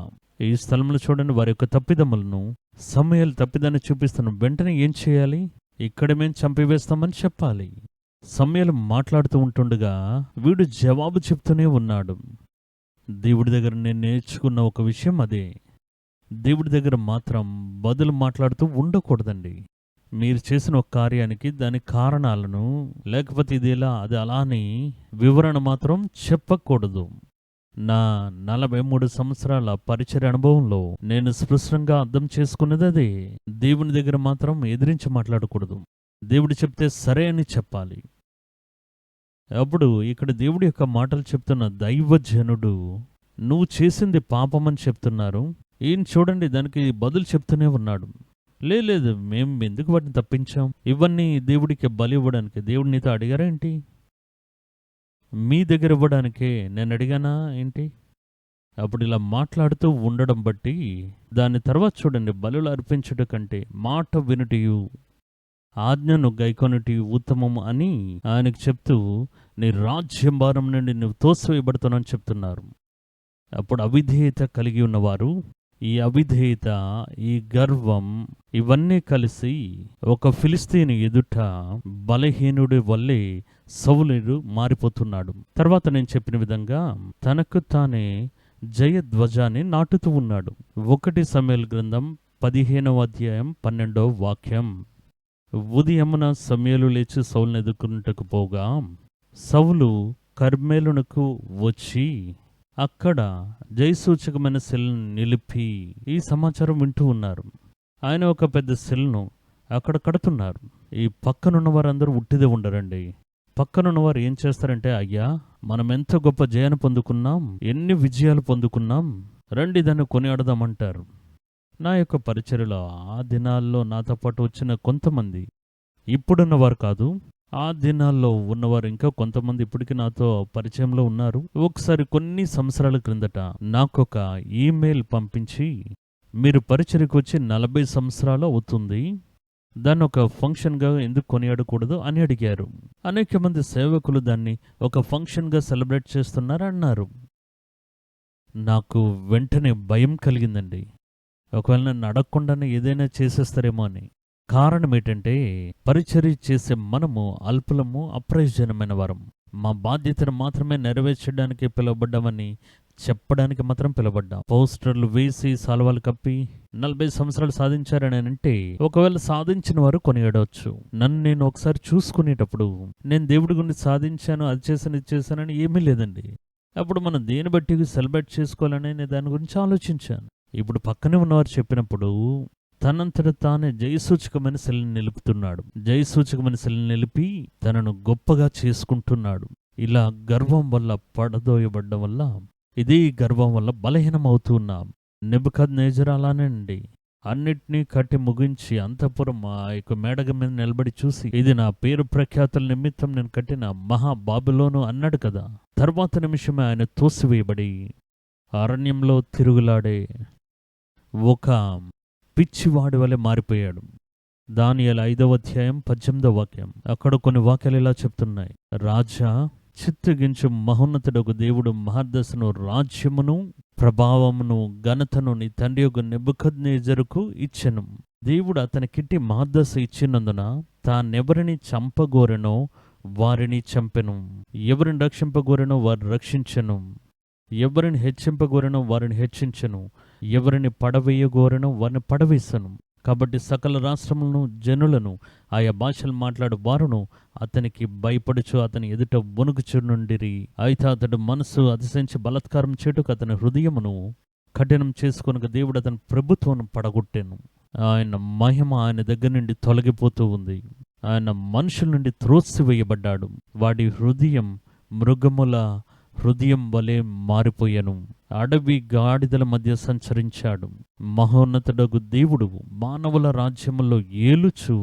ఈ స్థలంలో చూడండి, వారి యొక్క తప్పిదములను సమూయేలు తప్పిదాన్ని చూపిస్తున్నాం. వెంటనే ఏం చేయాలి? ఇక్కడ మేము చంపివేస్తామని చెప్పాలి. సమూయేలు మాట్లాడుతూ ఉంటుండగా వీడు జవాబు చెప్తూనే ఉన్నాడు. దేవుడి దగ్గర నేను నేర్చుకున్న ఒక విషయం అదే. దేవుడి దగ్గర మాత్రం బదులు మాట్లాడుతూ ఉండకూడదండి. మీరు చేసిన ఒక కార్యానికి దాని కారణాలను, లేకపోతే ఇది ఇలా అది అలా అని వివరణ మాత్రం చెప్పకూడదు. నా 43 సంవత్సరాల పరిచర్య అనుభవంలో నేను స్పష్టంగా అర్థం చేసుకున్నది అదే. దేవుని దగ్గర మాత్రం ఎదిరించి మాట్లాడకూడదు. దేవుడు చెప్తే సరే అని చెప్పాలి. అప్పుడు ఇక్కడ దేవుడి యొక్క మాటలు చెప్తున్న దైవజనుడు, నువ్వు చేసింది పాపమని చెప్తున్నారు, ఈయన చూడండి దానికి బదులు చెప్తూనే ఉన్నాడు. లేదు మేము ఎందుకు వాటిని తప్పించాం? ఇవన్నీ దేవుడికి బలి ఇవ్వడానికి. దేవుడు నీతో అడిగారా ఏంటి? మీ దగ్గర ఇవ్వడానికే నేను అడిగానా ఏంటి? అప్పుడు ఇలా మాట్లాడుతూ ఉండడం బట్టి దాని తర్వాత చూడండి, బలులు అర్పించుట కంటే మాట వినుటియు ఆజ్ఞను గైకొనుటియు ఉత్తమము అని ఆయనకు చెప్తూ, నీ రాజ్యం భారం నుండి నువ్వు తోసివేయబడుతున్నావు చెప్తున్నారు. అప్పుడు అవిధేయత కలిగి ఉన్నవారు, ఈ అవిధేయత, ఈ గర్వం ఇవన్నీ కలిసి ఒక ఫిలిస్తీని ఎదుట బలహీనుడి వల్లే సౌలుడు మారిపోతున్నాడు. తర్వాత నేను చెప్పిన విధంగా తనకు తానే జయధ్వజాన్ని నాటుతూ ఉన్నాడు. 1 సమూయేలు గ్రంథం 15వ అధ్యాయం 12వ వాక్యం. ఉదయమున సమూయేలు లేచి సౌలును ఎదుర్కొనుటకు పోగా సౌలు కర్మెలునకు వచ్చి అక్కడ జయసూచకమైన శిలను నిలిపి, ఈ సమాచారం వింటూ ఉన్నారు. ఆయన ఒక పెద్ద శిలను అక్కడ కడుతున్నారు. ఈ పక్కనున్న వారందరూ ఉట్టిదే ఉండరండి. పక్కనున్నవారు ఏం చేస్తారంటే, అయ్యా మనం ఎంత గొప్ప జయాన్ని పొందుకున్నాం, ఎన్ని విజయాలు పొందుకున్నాం, రండి దాన్ని కొనియాడదామంటారు. నా యొక్క పరిచర్యలో ఆ దినాల్లో నాతో పాటు వచ్చిన కొంతమంది, ఇప్పుడున్నవారు కాదు, ఆ దినాల్లో ఉన్నవారు ఇంకా కొంతమంది ఇప్పటికీ నాతో పరిచయంలో ఉన్నారు. ఒకసారి కొన్ని సంవత్సరాల క్రిందట నాకొక ఈమెయిల్ పంపించి, మీరు పరిచర్యకు వచ్చి 40 సంవత్సరాలు అవుతుంది, దాన్ని ఒక ఫంక్షన్గా ఎందుకు కొనియాడకూడదు అని అడిగారు. అనేక మంది సేవకులు దాన్ని ఒక ఫంక్షన్గా సెలబ్రేట్ చేస్తున్నారు అన్నారు. నాకు వెంటనే భయం కలిగిందండి. ఒకవేళ నన్ను అడగకుండానే ఏదైనా చేసేస్తారేమో అని. కారణం ఏంటంటే, పరిచర్య చేసే మనము అల్పులము, అప్రయోజనమైన వారం. మా బాధ్యతను మాత్రమే నెరవేర్చడానికి పిలువబడ్డామని చెప్పడానికి మాత్రం పిలువబడ్డాం. పోస్టర్లు వేసి సాల్వాలు కప్పి 40 సంవత్సరాలు సాధించారని అంటే, ఒకవేళ సాధించిన వారు కొనియాడవచ్చు. నన్ను నేను ఒకసారి చూసుకునేటప్పుడు నేను దేవుడి గురించి సాధించాను, అది చేశాను, ఇది చేశానని ఏమీ లేదండి. అప్పుడు మనం దేని బట్టి సెలబ్రేట్ చేసుకోవాలని నేను దాని గురించి ఆలోచించాను. ఇప్పుడు పక్కనే ఉన్నవారు చెప్పినప్పుడు తనంతట తానే జయసూచకమైన శిలను నిలుపుతున్నాడు. జయసూచకమైన శిలను నిలిపి తనను గొప్పగా చేసుకుంటున్నాడు. ఇలా గర్వం వల్ల పడదోయబడ్డం వల్ల, ఇదే గర్వం వల్ల బలహీనమవుతున్నాం. నెబుకద్నెజరు అలానే అండి. అన్నిటినీ కట్టి ముగించి అంతఃపురం ఆ యొక్క మేడగ మీద నిలబడి చూసి, ఇది నా పేరు ప్రఖ్యాతుల నిమిత్తం నేను కట్టిన మహా బాబిలోను అన్నాడు కదా. తర్వాత నిమిషమే ఆయన తోసివేయబడి అరణ్యంలో తిరుగులాడే ఒక పిచ్చివాడి వలె మారిపోయాడు. దానియేలు 5వ అధ్యాయం 18వ వాక్యం. అక్కడ కొన్ని వాక్యాలు ఇలా చెప్తున్నాయి. రాజా చిత్తగించు మహోన్నతుడకు దేవుడు మహర్దశను రాజ్యమును ప్రభావమును ఘనతను నీ తండ్రి యొక్క నెబుకద్నెజరుకు ఇచ్చెను. దేవుడు అతనికిట్టి మహర్దశ ఇచ్చినందున తానెవరిని చంపగోరెనో వారిని చంపెను, ఎవరిని రక్షింపగోరెనో వారిని రక్షించెను, ఎవరిని హెచ్చింపగోరెనో వారిని హెచ్చించెను, ఎవరిని పడవేయగోరెనో వారిని పడవేసను. కాబట్టి సకల రాష్ట్రములను, జనులను, ఆయా భాషలు మాట్లాడు వారును అతనికి భయపడుచు అతని ఎదుట వణుకుచునుండిరి. అయితే అతడు మనసు అతిశయించి బలాత్కారం చేటుకు అతని హృదయమును కఠినం చేసుకొనక దేవుడు అతని ప్రభుత్వం పడగొట్టెను. ఆయన మహిమ ఆయన దగ్గర నుండి తొలగిపోతూ ఉంది. ఆయన మనుషుల నుండి త్రోసివేయబడ్డాడు. వాడి హృదయం మృగముల హృదయం వలె మారిపోయాను. అడవి గాడిదల మధ్య సంచరించాడు. మహోన్నతుడగు దేవుడు మానవుల రాజ్యములో ఏలుచు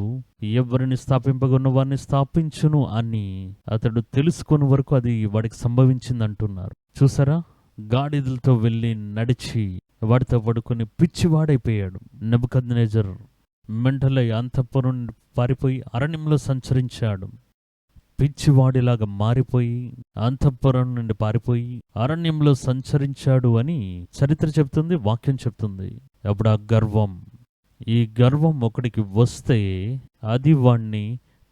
ఎవరిని స్థాపింపగొన్న వారిని స్థాపించును అని అతడు తెలుసుకుని వరకు అది వాడికి సంభవించిందంటున్నారు. చూసారా, గాడిదలతో వెళ్ళి నడిచి వాడితో పడుకొని పిచ్చివాడైపోయాడు. నెబుకద్నెజరు మెంటలై అంతఃపురం పారిపోయి అరణ్యంలో సంచరించాడు. పిచ్చివాడిలాగా మారిపోయి అంతఃపురం నుండి పారిపోయి అరణ్యంలో సంచరించాడు అని చరిత్ర చెప్తుంది, వాక్యం చెప్తుంది. అప్పుడు ఆ గర్వం, ఈ గర్వం ఒకడికి వస్తే అది వాణ్ణి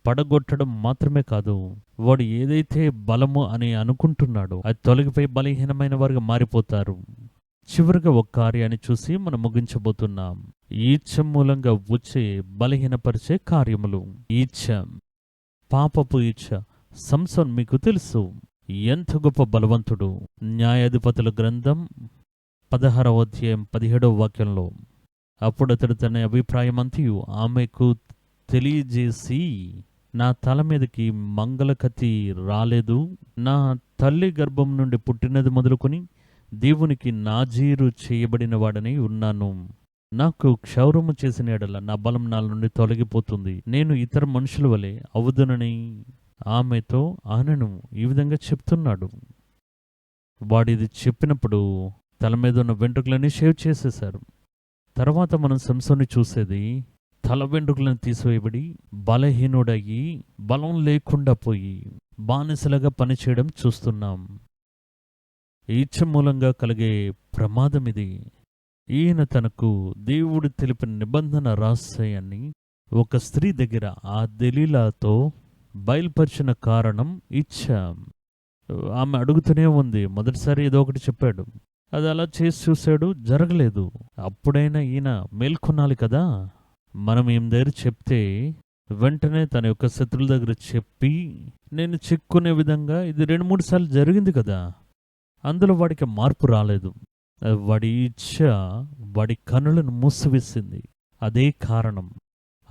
పడగొట్టడం మాత్రమే కాదు, వాడు ఏదైతే బలము అని అనుకుంటున్నాడో అది తొలగిపోయి బలహీనమైన వారుగా మారిపోతారు. చివరిగా ఒక కార్యాన్ని చూసి మనం ముగించబోతున్నాం. ఈచ్ఛ మూలంగా వచ్చే బలహీనపరిచే కార్యములు. ఈచ్ఛ, పాపపు ఈచ్ఛ. సంసోన్ మీకు తెలుసు ఎంత గొప్ప బలవంతుడు. న్యాయాధిపతుల గ్రంథం 16వ అధ్యాయం 17వ వాక్యంలో, అప్పుడు అతడు తన అభిప్రాయమంతయు ఆమెకు తెలియజేసి, నా తల మీదకి మంగళకత్తి రాలేదు, నా తల్లి గర్భం నుండి పుట్టినది మొదలుకొని దేవునికి నాజీరు చేయబడిన వాడని ఉన్నాను. నాకు క్షౌరము చేసిన ఎడల నా బలం నా నుండి తొలగిపోతుంది, నేను ఇతర మనుషుల వలె అవుదునని ఆమెతో అనను. ఈ విధంగా చెప్తున్నాడు. వాడిది చెప్పినప్పుడు తల మీద ఉన్న వెంట్రుకలని షేవ్ చేసేశారు. తర్వాత మనం సంసోన్ని చూసేది తల వెంట్రుకలను తీసివేయబడి బలహీనుడయ్యి బలం లేకుండా పోయి బానిసలుగా పనిచేయడం చూస్తున్నాం. ఈచ్ఛ మూలంగా కలిగే ప్రమాదం ఇది. ఈయన తనకు దేవుడు తెలిపిన నిబంధన రహస్యాన్ని ఒక స్త్రీ దగ్గర ఆ దెలీలాతో బయలుపరిచిన కారణం ఇచ్ఛ. ఆమె అడుగుతూనే ఉంది. మొదటిసారి ఏదో ఒకటి చెప్పాడు, అది అలా చేసి చూశాడు, జరగలేదు. అప్పుడైనా ఈయన మేల్కొనాలి కదా. మనం ఏం దగ్గర చెప్తే వెంటనే తన యొక్క శత్రువుల దగ్గర చెప్పి నేను చిక్కునే విధంగా ఇది 2-3 సార్లు జరిగింది కదా. అందులో వాడికి మార్పు రాలేదు. వాడి ఇచ్ఛ వాడి కనులను మూసివేసింది. అదే కారణం.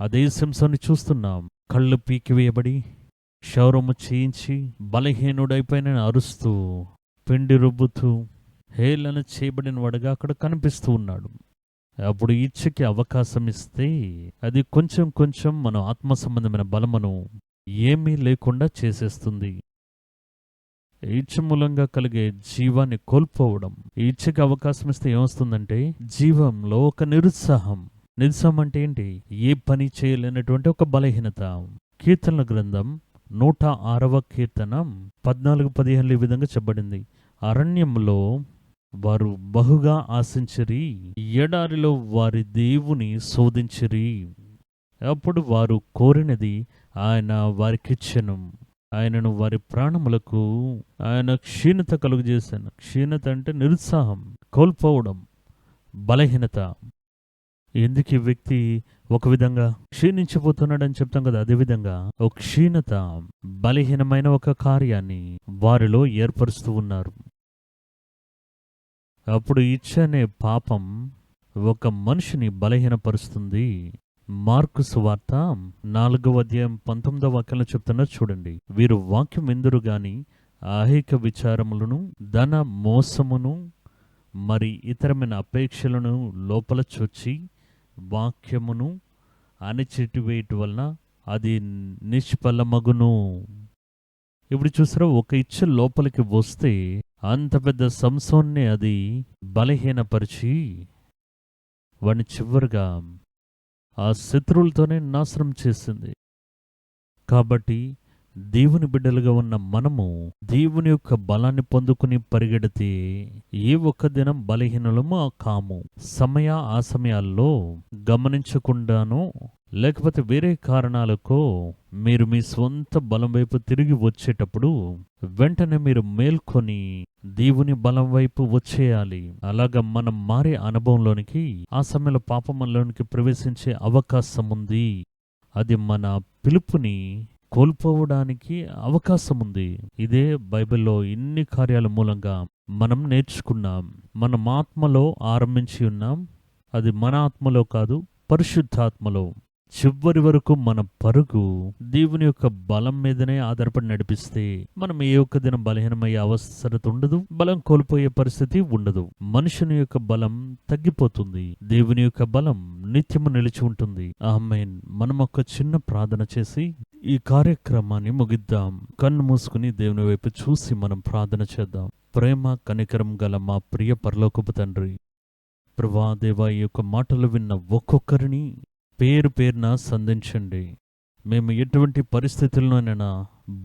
అదే సంసోన్ని చూస్తున్నాం. కళ్ళు పీకివేయబడి క్షౌరము చేయించి బలహీనుడైపోయిన అరుస్తూ పిండి రుబ్బుతూ హేళన చేయబడిన వాడుగా అక్కడ కనిపిస్తూ ఉన్నాడు. అప్పుడు ఇచ్ఛకి అవకాశం ఇస్తే అది కొంచెం కొంచెం మన ఆత్మ సంబంధమైన బలమును ఏమీ లేకుండా చేసేస్తుంది. ఇచ్ఛ మూలంగా కలిగే జీవాన్ని కోల్పోవడం. ఇచ్ఛకి అవకాశం ఇస్తే ఏమొస్తుందంటే జీవంలో ఒక నిరుత్సాహం. నిరుత్సాహం అంటే ఏంటి? ఏ పని చేయలేనటువంటి ఒక బలహీనత. కీర్తనల గ్రంథం 106వ కీర్తనం 14-15 ఈ విధంగా చెప్పబడింది. అరణ్యంలో వారు బహుగా ఆశించిరి, ఎడారిలో వారి దేవుని శోధించిరి. అప్పుడు వారు కోరినది ఆయన వారికిచ్చెను. ఆయనను వారి ప్రాణములకు ఆయన క్షీణత కలుగజేశాను. క్షీణత అంటే నిరుత్సాహం, కోల్పోవడం, బలహీనత. ఎందుకు ఈ వ్యక్తి ఒక విధంగా క్షీణించిపోతున్నాడని చెప్తాం కదా, అదేవిధంగా ఒక క్షీణత, బలహీనమైన ఒక కార్యాన్ని వారిలో ఏర్పరుస్తూ ఉన్నారు. అప్పుడు ఇచ్ఛ అనే పాపం ఒక మనిషిని బలహీనపరుస్తుంది. మార్కు సువార్త 4వ అధ్యాయం 19వ వాక్యంలో చెప్తున్నారు చూడండి. వీరు వాక్యం విందురు గాని ఐహిక విచారములను, ధన మోసమును, మరి ఇతరమైన అపేక్షలను లోపల చొచ్చి వాక్యమును అణిచివేయుట వలన అది నిష్ఫలమగును. ఇప్పుడు చూసారా, ఒక ఇచ్ఛ లోపలికి వస్తే అంత పెద్ద సంసోన్నే అది బలహీనపరిచి వాడిని చివరిగా ఆ శత్రువులతోనే నాశనం చేసింది. కాబట్టి దేవుని బిడ్డలుగా ఉన్న మనము దేవుని యొక్క బలాన్ని పొందుకుని పరిగెడితే ఏ ఒక్క దినం బలహీనలము కాము. ఆ సమయాల్లో గమనించకుండానో లేకపోతే వేరే కారణాలకో మీరు మీ స్వంత బలం వైపు తిరిగి వచ్చేటప్పుడు వెంటనే మీరు మేల్కొని దేవుని బలం వైపు వచ్చేయాలి. అలాగా మనం మారే అనుభవంలోనికి ఆ సమయంలో పాపంలోనికి ప్రవేశించే అవకాశం ఉంది. అది మన పిలుపుని కోల్పోవడానికి అవకాశం ఉంది. ఇదే బైబిల్లో ఇన్ని కార్యాల మూలంగా మనం నేర్చుకున్నాం. మనం ఆత్మలో ఆరంభించి ఉన్నాం. అది మన ఆత్మలో కాదు, పరిశుద్ధాత్మలో. చివరి వరకు మన పరుగు దేవుని యొక్క బలం మీదనే ఆధారపడి నడిపిస్తే మనం ఏ ఒక్క దినం బలహీనమయ్యే అవసరత ఉండదు, బలం కోల్పోయే పరిస్థితి ఉండదు. మనుషుని యొక్క బలం తగ్గిపోతుంది, దేవుని యొక్క బలం నిత్యము నిలిచి ఉంటుంది. ఆమేన్. మనం ఒక చిన్న ప్రార్థన చేసి ఈ కార్యక్రమాన్ని ముగిద్దాం. కన్ను మూసుకుని దేవుని వైపు చూసి మనం ప్రార్థన చేద్దాం. ప్రేమ కనికరం గల మా ప్రియ పరలోకపు తండ్రి, ప్రభువా దేవా, ఈ యొక్క మాటలు విన్న ఒక్కొక్కరిని పేరు పేరున సంధించండి. మేము ఎటువంటి పరిస్థితుల్లోనైనా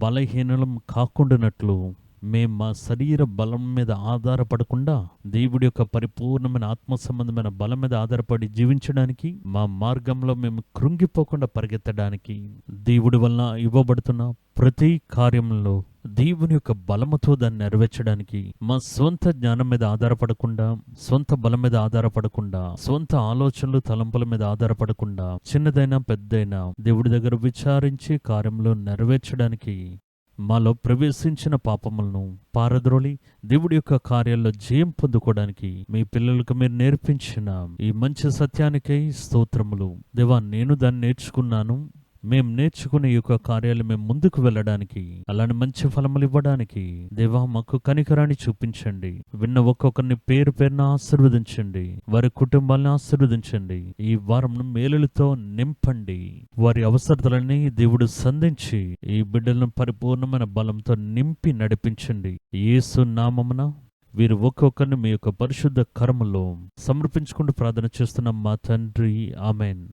బలహీనలం కాకుండానట్లు మేం మా శరీర బలం మీద ఆధారపడకుండా దేవుడి యొక్క పరిపూర్ణమైన ఆత్మ సంబంధమైన బలం మీద ఆధారపడి జీవించడానికి, మా మార్గంలో మేము కృంగిపోకుండా పరిగెత్తడానికి, దేవుడి వలన ఇవ్వబడుతున్న ప్రతి కార్యంలో దేవుని యొక్క బలముతో దాన్ని నెరవేర్చడానికి, మా స్వంత జ్ఞానం మీద ఆధారపడకుండా, స్వంత బలం మీద ఆధారపడకుండా, స్వంత ఆలోచనలు తలంపుల మీద ఆధారపడకుండా, చిన్నదైనా పెద్దైనా దేవుడి దగ్గర విచారించి కార్యంలో నెరవేర్చడానికి, మాలో ప్రవేశించిన పాపములను పారద్రోలి దేవుడి యొక్క కార్యాల్లో జయం పొందుకోవడానికి మీ పిల్లలకు మీరు నేర్పించిన ఈ మంచి సత్యానికై స్తోత్రములు. దేవా, నేను దాన్ని నేర్చుకున్నాను. మేము నేర్చుకునే ఈ యొక్క కార్యాలు మేము ముందుకు వెళ్ళడానికి, అలాంటి మంచి ఫలములు ఇవ్వడానికి దేవా మాకు కనికరాన్ని చూపించండి. విన్న ఒక్కొక్కరిని పేరు పేరున ఆశీర్వదించండి, వారి కుటుంబాలను ఆశీర్వదించండి. ఈ వారం మేలులతో నింపండి. వారి అవసరతలని దేవుడు సంధించి ఈ బిడ్డలను పరిపూర్ణమైన బలంతో నింపి నడిపించండి. యేసు నామమున వీరు ఒక్కొక్కరిని మీ యొక్క పరిశుద్ధ కరములో సమర్పించుకుంటూ ప్రార్థన చేస్తున్నాం మా తండ్రి, ఆమెన్.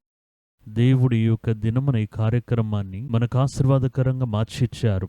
దేవుడి యొక్క దినమున ఈ కార్యక్రమాన్ని మనకు ఆశీర్వాదకరంగా మార్చిచ్చారు.